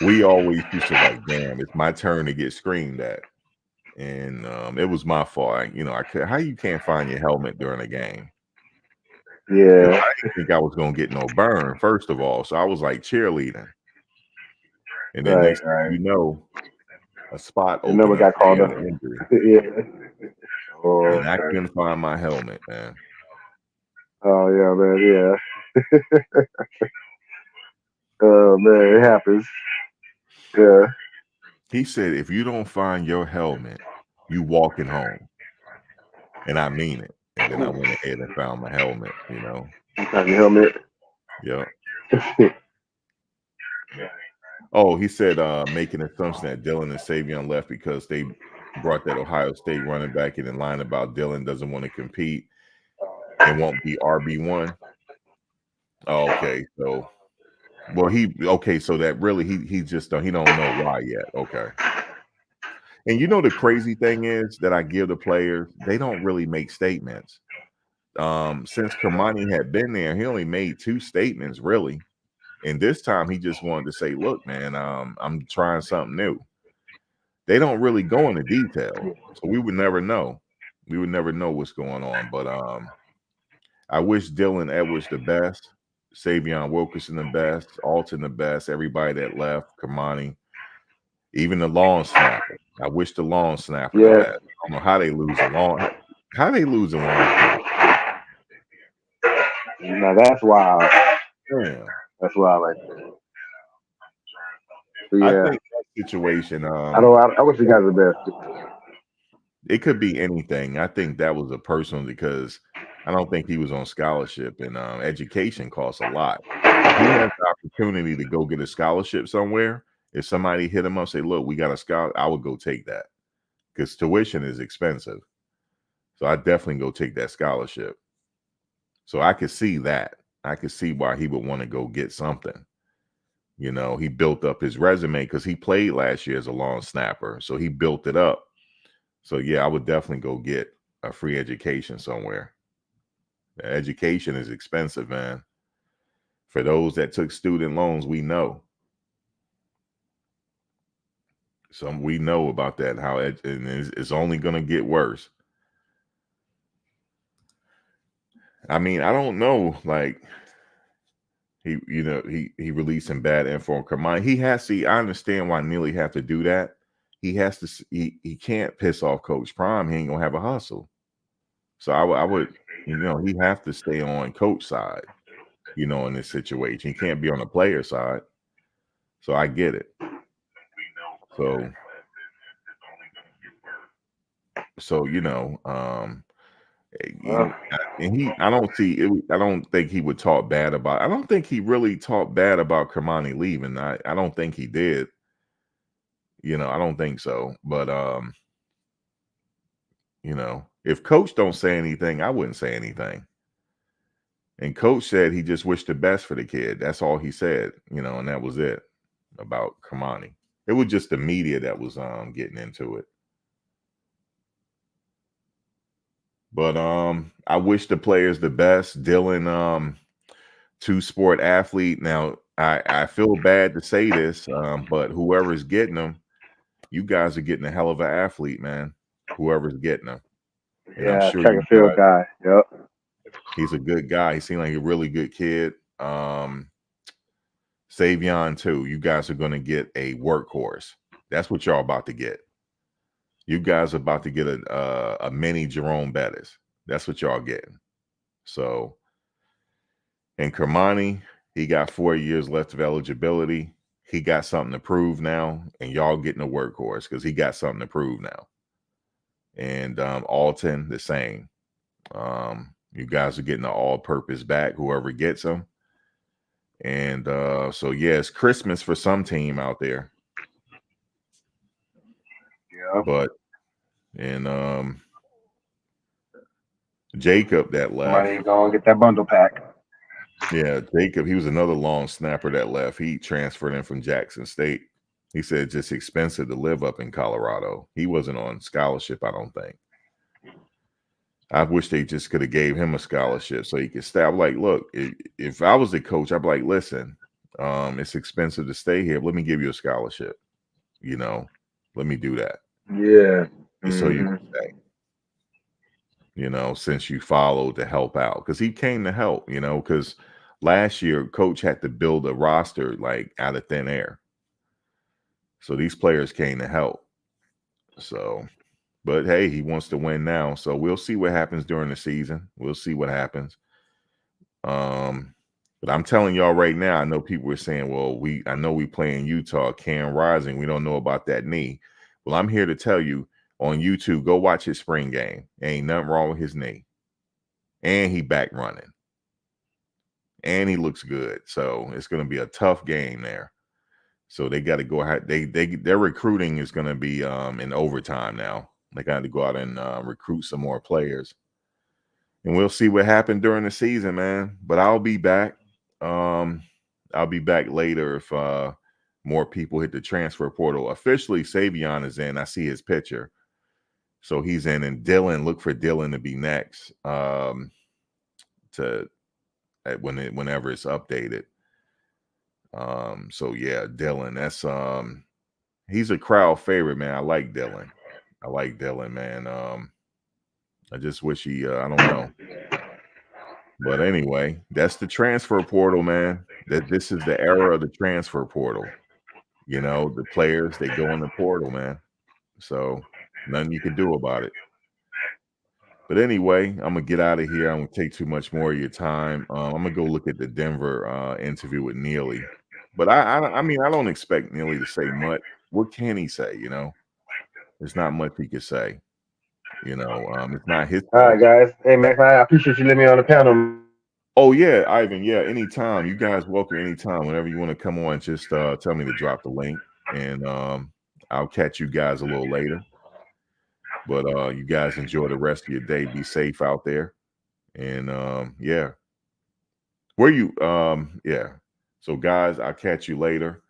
we always used to like, damn, it's my turn to get screamed at. And it was my fault. How you can't find your helmet during a game? Yeah. I didn't think I was gonna get no burn, first of all. So I was like cheerleading. And then next thing you know, a spot opened never got up called up. injury. Yeah. And I couldn't find my helmet, man. Oh yeah, man. Yeah. Oh man, it happens. Yeah. He said, if you don't find your helmet, you walking home. And I mean it. And then I went ahead and found my helmet, You found your helmet? Yeah. Oh, he said making an assumption that Dylan and Sy'Veon left because they brought that Ohio State running back in line about Dylan doesn't want to compete and won't be RB1. Oh, okay. So so that really he just he don't know why yet. Okay. And the crazy thing is that I give the players, they don't really make statements. Since Kamani had been there, he only made 2 statements really. And this time he just wanted to say, look, man, I'm trying something new. They don't really go into detail. So we would never know. We would never know what's going on. But I wish Dylan Edwards the best. Sy'Veon Wilkerson the best, Alton the best, everybody that left, Kamani, even the long snapper. I wish the long snapper the Yeah. best. I don't know how they lose a long. How they lose a long snapper? Now that's wild. Damn. That's wild right there. So, I yeah. think that situation. I wish you guys the best. It could be anything. I think that was a personal because I don't think he was on scholarship, and education costs a lot. If he has the opportunity to go get a scholarship somewhere, if somebody hit him up, say, "Look, we got a scholarship," I would go take that because tuition is expensive. So I definitely go take that scholarship. So I could see that. I could see why he would want to go get something. You know, he built up his resume because he played last year as a long snapper, so he built it up. So yeah, I would definitely go get a free education somewhere. The education is expensive, man. For those that took student loans, we know. We know about that. How and it's only going to get worse. I mean, I don't know. Like he releasing bad info on Kamani. He has to. I understand why Neely have to do that. He has to. He can't piss off Coach Prime. He ain't gonna have a hustle. So I would, he have to stay on Coach side. In this situation, he can't be on the player side. So I get it. So I don't see it. I don't think he would talk bad about. I don't think he really talked bad about Kamani leaving. I don't think he did. I don't think so. But if Coach don't say anything, I wouldn't say anything. And Coach said he just wished the best for the kid. That's all he said, and that was it about Kamani. It was just the media that was getting into it. But I wish the players the best. Dylan, two-sport athlete. Now, I feel bad to say this, but whoever's getting them, you guys are getting a hell of an athlete, man. Whoever's getting them. And Yeah, I'm sure track and field guy. Yep. He's a good guy. He seemed like a really good kid. Sy'Veon too. You guys are going to get a workhorse. That's what y'all about to get. You guys are about to get a mini Jerome Bettis. That's what y'all getting. So, and Kamani, he got 4 years left of eligibility. He got something to prove now, and y'all getting a workhorse because he got something to prove now. And Alton, the same. You guys are getting an all-purpose back, whoever gets them. And so, yeah, it's Christmas for some team out there. Yeah. But, and Jacob that left. Somebody gonna get that bundle pack. Yeah, Jacob, he was another long snapper that left. He transferred in from Jackson State. He said it's just expensive to live up in Colorado. He wasn't on scholarship, I don't think. I wish they just could have gave him a scholarship so he could stay. I'm like, look, if I was the coach, I'd be like, listen, it's expensive to stay here. Let me give you a scholarship. Let me do that. Yeah. Just so you can stay. Since you followed to help out. Because he came to help, because last year, coach had to build a roster like out of thin air. So these players came to help. So, but hey, he wants to win now. So we'll see what happens during the season. We'll see what happens. But I'm telling y'all right now, I know people are saying, well, I know we play in Utah, Cam Rising. We don't know about that knee. Well, I'm here to tell you on YouTube, go watch his spring game. Ain't nothing wrong with his knee. And he back running. And he looks good. So it's going to be a tough game there. So they got to go ahead. Their recruiting is going to be in overtime now. They got to go out and recruit some more players. And we'll see what happened during the season, man. But I'll be back. I'll be back later if more people hit the transfer portal. Officially, Sy'Veon is in. I see his picture. So he's in. And Dylan, look for Dylan to be next whenever it's updated. So yeah, Dylan, that's he's a crowd favorite, man. I like Dylan, man. I just wish he I don't know. But anyway, that's the transfer portal, man. That this is the era of the transfer portal. You know, the players, they go in the portal, man. So nothing you can do about it. But anyway, I'm gonna get out of here. I won't take too much more of your time. I'm gonna go look at the Denver interview with Neely. But I mean, I don't expect Neely to say much. What can he say? You know, there's not much he can say. You know, it's not his All right, fault. guys. Hey, man, I appreciate you letting me on the panel. Oh yeah, Ivan. Yeah, anytime. You guys welcome anytime. Whenever you want to come on, just tell me to drop the link, and I'll catch you guys a little later. But you guys enjoy the rest of your day. Be safe out there, and yeah. Where you yeah. So guys, I'll catch you later.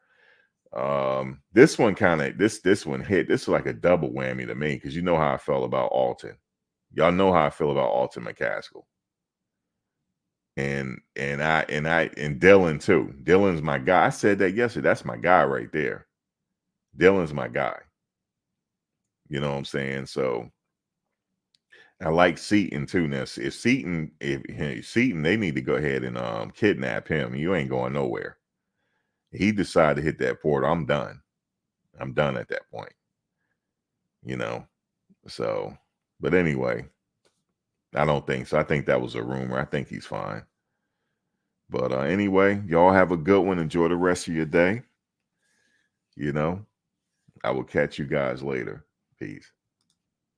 This one kind of this one hit. This is like a double whammy to me because you know how I felt about Alton. Y'all know how I feel about Alton McCaskill. And Dylan too. Dylan's my guy. I said that yesterday. That's my guy right there. Dylan's my guy. You know what I'm saying? So I like Seaton too. Now, if Seaton, they need to go ahead and kidnap him. You ain't going nowhere. He decided to hit that portal. I'm done. I'm done at that point. You know. So, but anyway, I don't think so. I think that was a rumor. I think he's fine. But anyway, y'all have a good one. Enjoy the rest of your day. You know, I will catch you guys later. Peace.